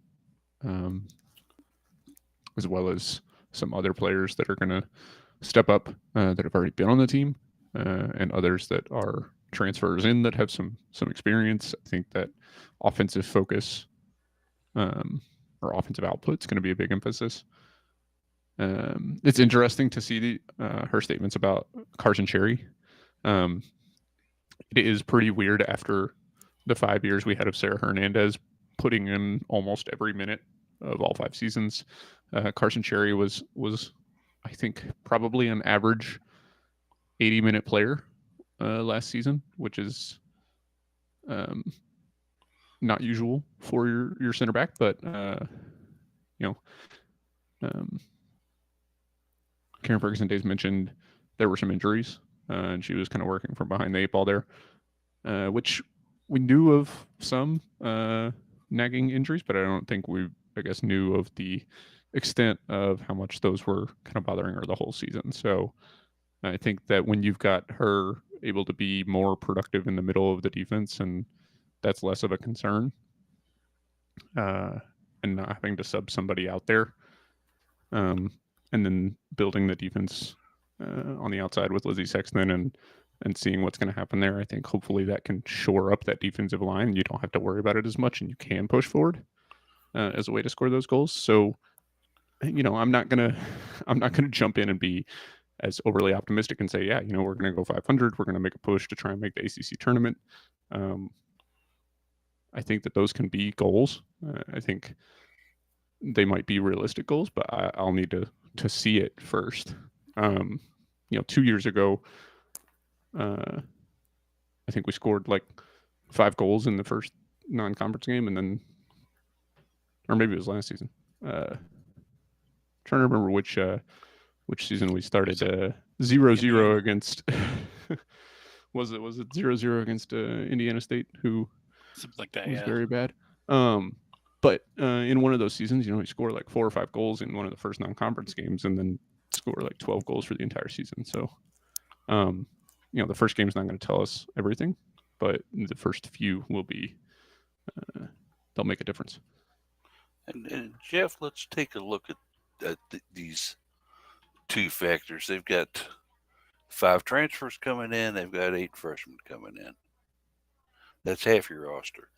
as well as some other players that are going to step up that have already been on the team, and others that are transfers in that have some experience. I think that offensive focus or offensive output is going to be a big emphasis. It's interesting to see her statements about Carson Cherry. It is pretty weird after the 5 years we had of Sarah Hernandez putting in almost every minute of all 5 seasons. Carson Cherry was I think probably an average 80-minute player last season, which is not usual for your center back, but Karen Ferguson Days mentioned there were some injuries, and she was kind of working from behind the 8 ball there, which we knew of some nagging injuries, but I don't think we, I guess, knew of the extent of how much those were kind of bothering her the whole season. So I think that when you've got her able to be more productive in the middle of the defense, and that's less of a concern, and not having to sub somebody out there, and then building the defense on the outside with Lizzie Sexton and seeing what's going to happen there, I think hopefully that can shore up that defensive line. You don't have to worry about it as much, and you can push forward as a way to score those goals. So, I'm not gonna jump in and be as overly optimistic and say, yeah, we're going to go 500. We're going to make a push to try and make the ACC tournament. I think that those can be goals. I think they might be realistic goals, but I'll need to see it first. 2 years ago, I think we scored like 5 goals in the first non-conference game, and then, or maybe it was last season. Trying to remember which season we started 0-0 against. was it 0-0 against Indiana State, who something like that, was yeah, very bad. But in one of those seasons, he scored like 4 or 5 goals in one of the first non-conference games, and then scored like 12 goals for the entire season. So, the first game is not going to tell us everything, but the first few will be. They'll make a difference. And Jeff, let's take a look at these 2 factors. They've got 5 transfers coming in. They've got 8 freshmen coming in. That's half your roster.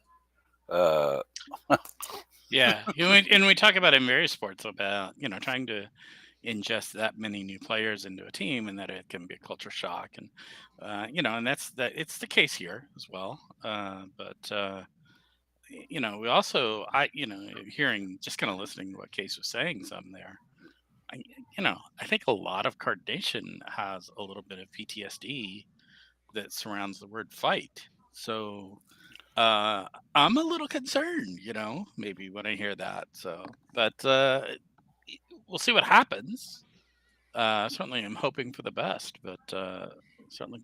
Yeah, and we talk about in various sports about trying to ingest that many new players into a team, and that it can be a culture shock, and and that's it's the case here as well. But we also hearing, just kind of listening to what Case was saying some there. I think a lot of Card Nation has a little bit of PTSD that surrounds the word fight. So I'm a little concerned, maybe when I hear that. So, but we'll see what happens. Certainly, I'm hoping for the best, but certainly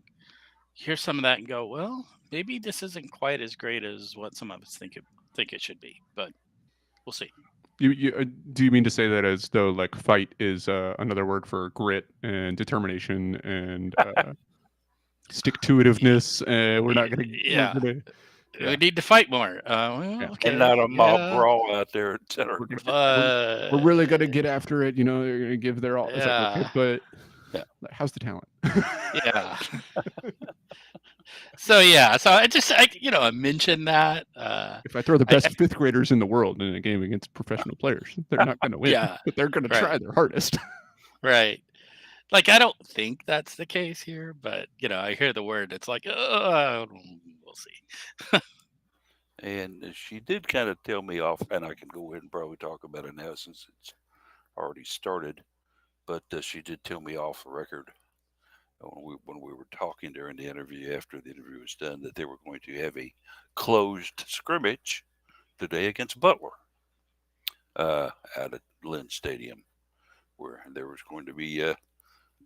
hear some of that and go, well, maybe this isn't quite as great as what some of us think think it should be, but we'll see. Do you mean to say that as though like fight is another word for grit and determination and stick to itiveness? We're not gonna. Yeah. We're gonna. We need to fight more. Yeah. Okay. And not a mob Yeah. brawl out there, etc. We're gonna. But We're really gonna get after it. You know, they're gonna give their all. It's like, okay, yeah. but Yeah. how's the talent? Yeah. So I mentioned that. If I throw the best fifth graders in the world in a game against professional players, they're not going to win, Yeah, but they're going to right. try their hardest. Right. Like, I don't think that's the case here, but I hear the word. It's like, we'll see. And she did kind of tell me off, and I can go ahead and probably talk about it now since it's already started. But she did tell me off the record when we were talking during the interview after the interview was done that they were going to have a closed scrimmage today against Butler out at Lynn Stadium, where there was going to be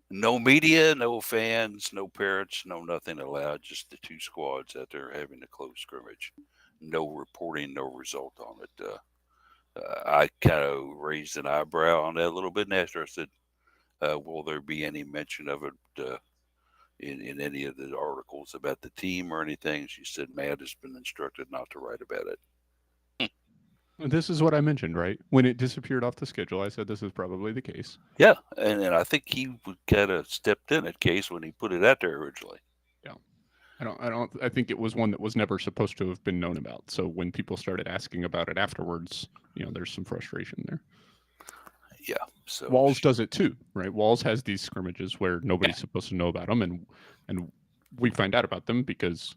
no media, no fans, no parents, no nothing allowed, just the two squads out there having a closed scrimmage. No reporting, no result on it. I kind of raised an eyebrow on that a little bit and asked her, I said, will there be any mention of it in any of the articles about the team or anything? She said Matt has been instructed not to write about it. This is what I mentioned, right? When it disappeared off the schedule, I said this is probably the case. Yeah, and I think he kind of stepped in that case when he put it out there originally. Yeah. I think it was one that was never supposed to have been known about. So when people started asking about it afterwards, there's some frustration there. Yeah. So Walls does it too, right? Walls has these scrimmages where nobody's supposed to know about them, and we find out about them because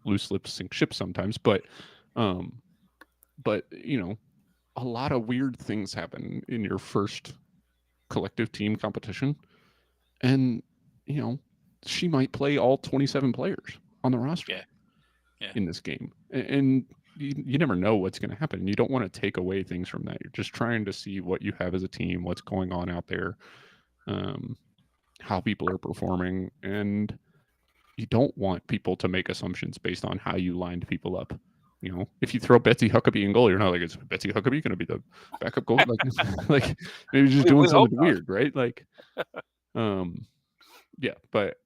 loose lips sink ships sometimes. But a lot of weird things happen in your first collective team competition, and she might play all 27 players on the roster in this game, and you never know what's going to happen. You don't want to take away things from that. You're just trying to see what you have as a team, what's going on out there, how people are performing, and you don't want people to make assumptions based on how you lined people up. If you throw Betsy Huckabee in goal, you're not like, is Betsy Huckabee going to be the backup goal? Like maybe just doing something weird, right? Like, yeah, but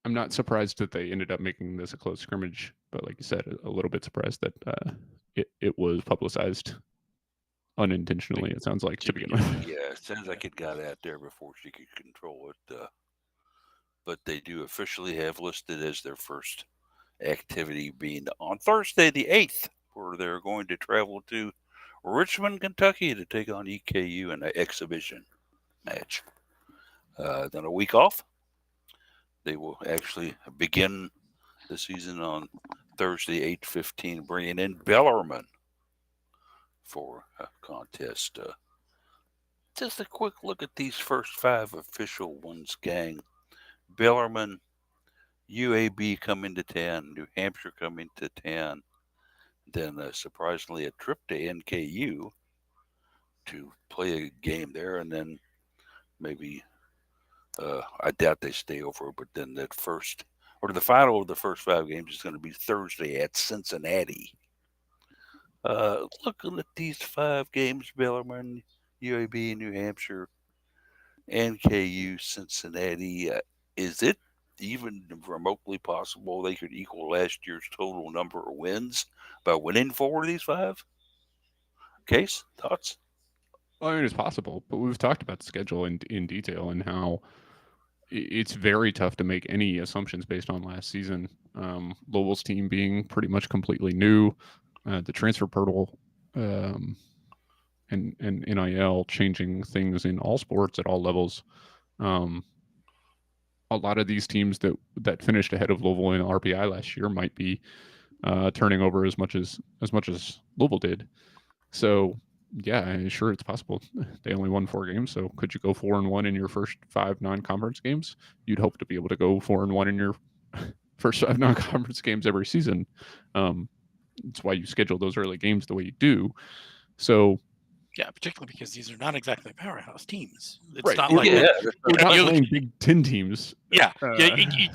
I'm not surprised that they ended up making this a close scrimmage, but like you said, a little bit surprised that it was publicized unintentionally. It sounds like to begin with. Yeah, it sounds like it got out there before she could control it. But they do officially have listed as their first activity being on Thursday the 8th, where they're going to travel to Richmond, Kentucky to take on EKU in an exhibition match. Then a week off. They will actually begin the season on Thursday, 8:15, bringing in Bellarmine for a contest. Just a quick look at these first 5 official ones, gang. Bellarmine, UAB coming to town, New Hampshire coming to town, then surprisingly a trip to NKU to play a game there, and then maybe I doubt they stay over, but then the final of the first 5 games is going to be Thursday at Cincinnati. Looking at these 5 games, Bellarmine, UAB, New Hampshire, NKU, Cincinnati, is it even remotely possible they could equal last year's total number of wins by winning 4 of these 5? Case, thoughts? Well, I mean, it's possible, but we've talked about the schedule in detail and how it's very tough to make any assumptions based on last season. Lowell's team being pretty much completely new, the transfer portal and NIL changing things in all sports at all levels. A lot of these teams that finished ahead of Louisville in RPI last year might be turning over as much as Louisville did. So yeah, sure, it's possible. They only won 4 games, so could you go 4-1 in your first 5 non-conference games? You'd hope to be able to go 4-1 in your first 5 non-conference games every season. It's why you schedule those early games the way you do. So Yeah, particularly because these are not exactly powerhouse teams. It's Right. not We're, like we're, that's we're not you, playing Big Ten teams. yeah, Uh,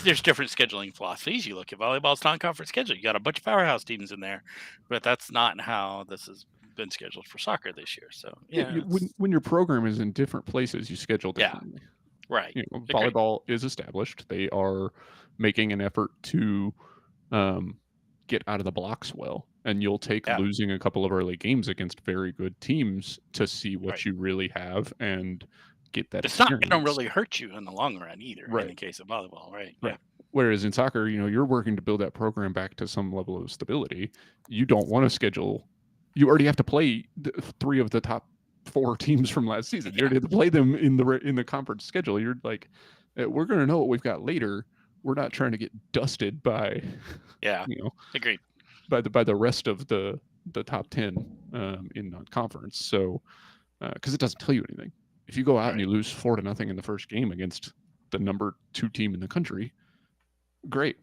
there's different scheduling philosophies. You look at volleyball's non-conference schedule. You got a bunch of powerhouse teams in there, but that's not how this has been scheduled for soccer this year. So yeah, when your program is in different places, you schedule yeah, differently. right. Agreed. Volleyball is established. They are making an effort to get out of the blocks well, and you'll take Yeah. losing a couple of early games against very good teams to see what Right. you really have and get that It's not experience. going to really hurt you in the long run either. In Right. the case of volleyball, right? Right. Whereas in soccer, you're working to build that program back to some level of stability. You don't want to schedule. You already have to play 3 of the top 4 teams from last season. You already have to play them in the conference schedule. You're like, we're going to know what we've got later. We're not trying to get dusted by, Yeah. Agreed. by the rest of the top 10 in non-conference. So, because it doesn't tell you anything. If you go out and you lose 4-0 in the first game against the number 2 team in the country, great.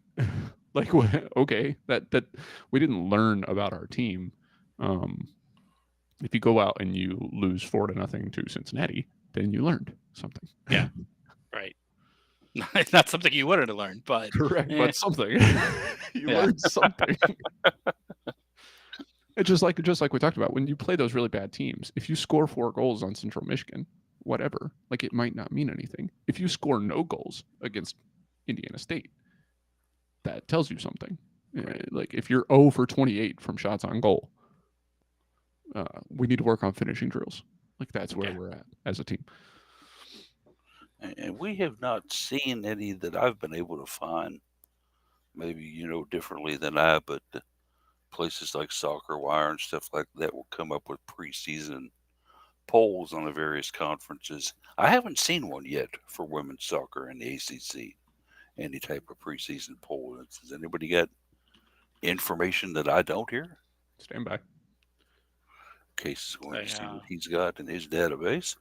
Like, okay, that we didn't learn about our team. If you go out and you lose 4-0 to Cincinnati, then you learned something. Yeah. Right. It's not something you wanted to learn, but correct, but something. You learned something. It's just like we talked about, when you play those really bad teams, if you score 4 goals on Central Michigan, whatever, like, it might not mean anything. If you score no goals against Indiana State, that tells you something. Like, if you're 0 for 28 from shots on goal, we need to work on finishing drills. Like, that's where we're at as a team. And we have not seen any that I've been able to find. Maybe differently than I, but places like Soccer Wire and stuff like that will come up with preseason polls on the various conferences. I haven't seen one yet for women's soccer in the ACC. Any type of preseason poll. Has anybody got information that I don't hear? Stand by. Case is going to see what he's got in his database.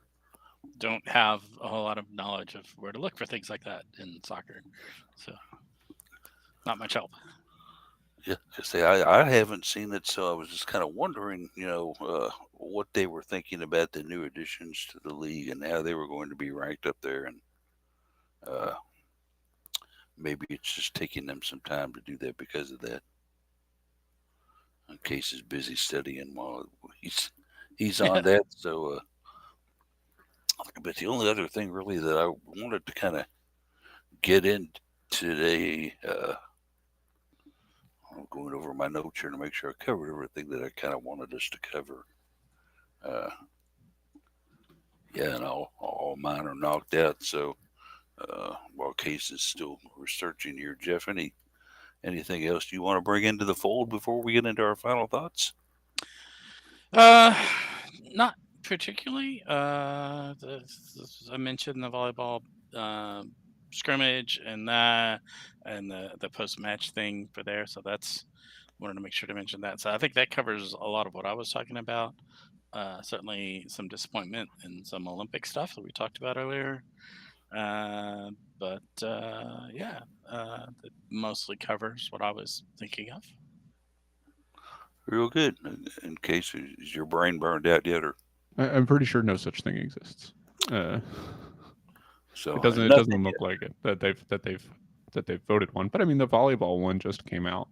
Don't have a whole lot of knowledge of where to look for things like that in soccer, so not much help. Yeah, I haven't seen it, so I was just kind of wondering, what they were thinking about the new additions to the league and how they were going to be ranked up there, and maybe it's just taking them some time to do that because of that. Case is busy studying while he's on that, so but the only other thing really that I wanted to kind of get in today. I'm going over my notes here to make sure I covered everything that I kind of wanted us to cover. And all mine are knocked out. So while Case is still researching here, Jeff, anything else you want to bring into the fold before we get into our final thoughts? Not particularly. I mentioned the volleyball scrimmage and the post-match thing for there, so that's wanted to make sure to mention that. So I think that covers a lot of what I was talking about. Certainly some disappointment in some Olympic stuff that we talked about earlier, but it mostly covers what I was thinking of. Real good. In case, is your brain burned out yet, or I'm pretty sure no such thing exists. So it doesn't look like it that they've voted one. But I mean, the volleyball one just came out.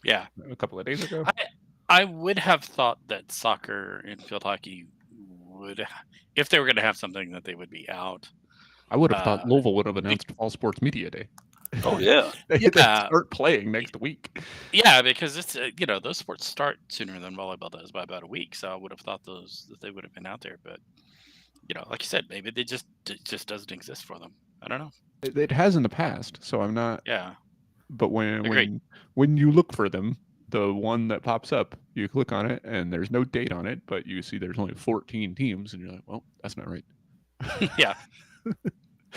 Yeah, a couple of days ago. I would have thought that soccer and field hockey would, if they were going to have something, that they would be out. I would have thought Louisville would have announced Fall Sports Media Day. Oh yeah, they start playing next week. Yeah, because it's those sports start sooner than volleyball does by about a week. So I would have thought that they would have been out there, but like you said, maybe it just doesn't exist for them. I don't know. It has in the past, so I'm not. Yeah. But when you look for them, the one that pops up, you click on it, and there's no date on it, but you see there's only 14 teams, and you're like, well, that's not right. Yeah.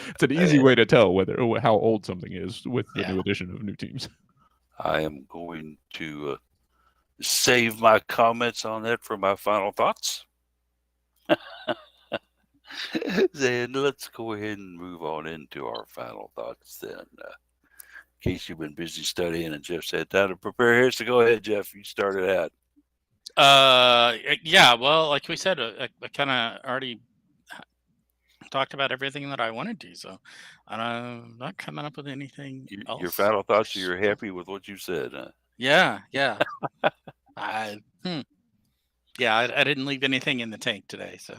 It's an easy way to tell how old something is with the new addition of new teams. I am going to save my comments on that for my final thoughts. Then let's go ahead and move on into our final thoughts then. In case you've been busy studying and Jeff's had time to prepare his, so go ahead, Jeff. You started out. Yeah. Well, like we said, I kind of already talked about everything that I wanted to, so I'm not coming up with anything Your else. final thoughts are you're happy with what you said, huh? Yeah, yeah. I, yeah, I didn't leave anything in the tank today, so.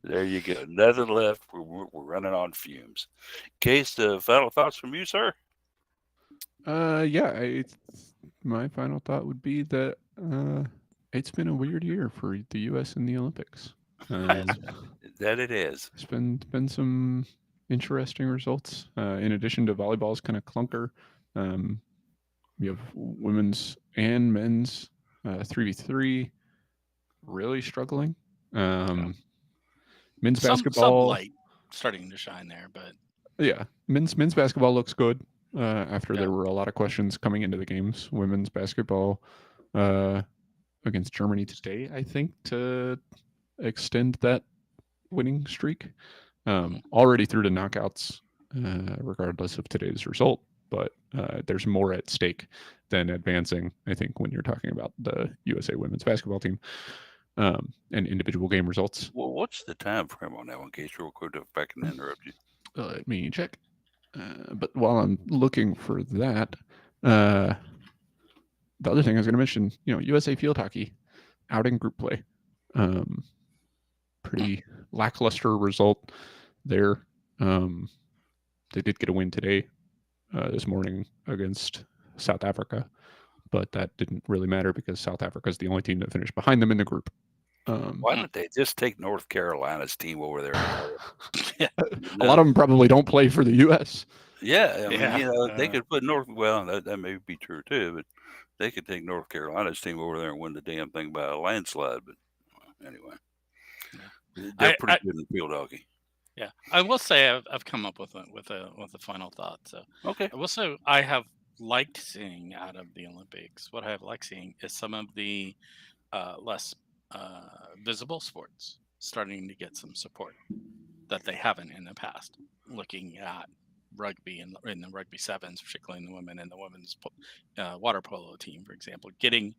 There you go. Nothing left. We're running on fumes. Case, final thoughts from you, sir? Yeah, my final thought would be that it's been a weird year for the U.S. in the Olympics. That's, that it is. There's been some interesting results. In addition to volleyball's kind of clunker, you have women's and men's 3v3 really struggling. Men's Some basketball, light starting to shine there, but yeah, men's basketball looks good. After yeah. there were a lot of questions coming into the games, women's basketball against Germany today, I think, to extend that winning streak. Already through to knockouts, regardless of today's result. But there's more at stake than advancing, I think, when you're talking about the USA women's basketball team and individual game results. Well, what's the time frame on that one, Case, real quick, if I can interrupt you? Let me check. But while I'm looking for that, the other thing I was going to mention, USA field hockey out in group play. Pretty lackluster result there. They did get a win today, this morning against South Africa, but that didn't really matter because South Africa is the only team that finished behind them in the group. Why don't they just take North Carolina's team over there? A lot of them probably don't play for the U.S. Yeah, I mean, Yeah, they could put well, that may be true too, but they could take North Carolina's team over there and win the damn thing by a landslide. But anyway, they're pretty good in field hockey. Yeah, I will say I've come up with a final thought. So Okay. I will say I have liked seeing out of the Olympics. What I have liked seeing is some of the less visible sports starting to get some support that they haven't in the past. Looking at rugby and in the rugby sevens, particularly in the women and the women's water polo team, for example, getting,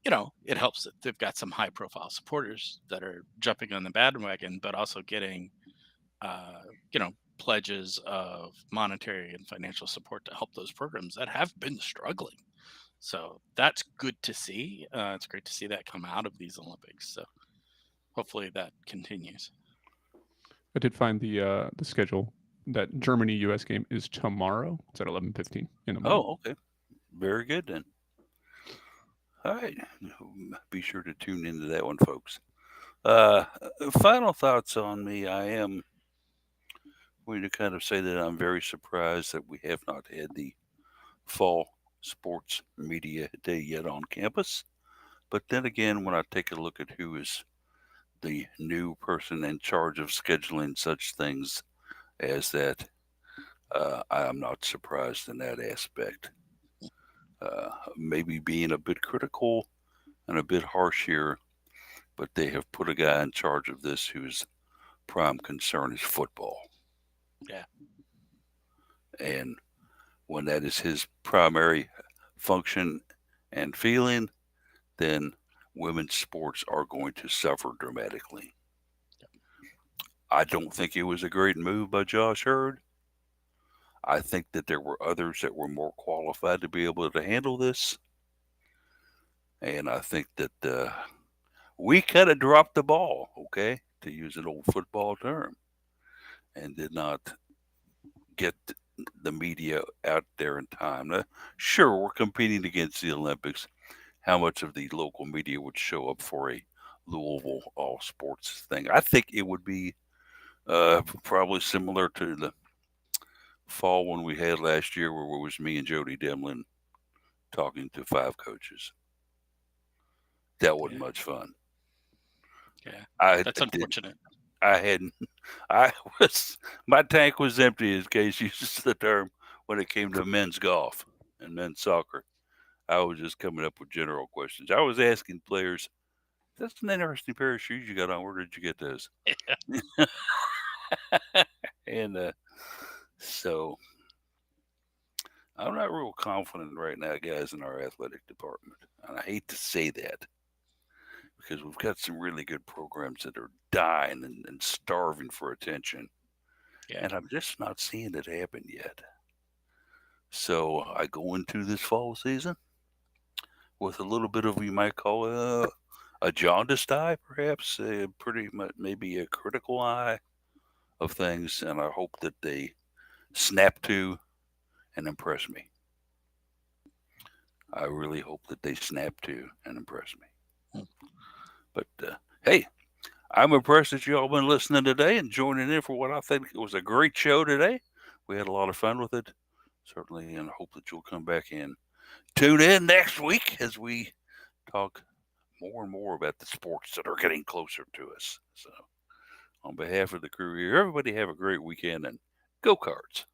it helps that they've got some high profile supporters that are jumping on the bandwagon, but also getting pledges of monetary and financial support to help those programs that have been struggling. So that's good to see. It's great to see that come out of these Olympics. So hopefully that continues. I did find the schedule. That Germany U.S. game is tomorrow. It's at 11:15 in the morning. Oh, okay. Very good then. All right. Be sure to tune into that one, folks. Final thoughts on me. I am going to kind of say that I'm very surprised that we have not had the fall sports media day yet on campus. But then again, when I take a look at who is the new person in charge of scheduling such things as that, I am not surprised in that aspect. Maybe being a bit critical and a bit harsh here, but they have put a guy in charge of this whose prime concern is football. Yeah. And when that is his primary function and feeling, then women's sports are going to suffer dramatically. I don't think it was a great move by Josh Hurd. I think that there were others that were more qualified to be able to handle this. And I think that we kind of dropped the ball, okay, to use an old football term, and did not get the media out there in time. Now, sure, we're competing against the Olympics. How much of the local media would show up for a Louisville all sports thing? I think it would be probably similar to the fall one we had last year, where it was me and Jody Demlin talking to 5 coaches. That wasn't much fun. Yeah, that's unfortunate. I hadn't. I was. My tank was empty, as Case uses the term, when it came to men's golf and men's soccer. I was just coming up with general questions. I was asking players, "That's an interesting pair of shoes you got on. Where did you get those?" And so I'm not real confident right now, guys, in our athletic department. And I hate to say that because we've got some really good programs that are dying and starving for attention. Yeah. And I'm just not seeing it happen yet. So I go into this fall season with a little bit of, you might call it a jaundiced eye, perhaps, pretty much maybe a critical eye of things. And I hope that they snap to and impress me. I really hope that they snap to and impress me. Hmm. But hey, I'm impressed that you all been listening today and joining in for what I think was a great show today. We had a lot of fun with it, certainly, and hope that you'll come back and tune in next week as we talk more and more about the sports that are getting closer to us. So, on behalf of the crew here, everybody have a great weekend and go Cards.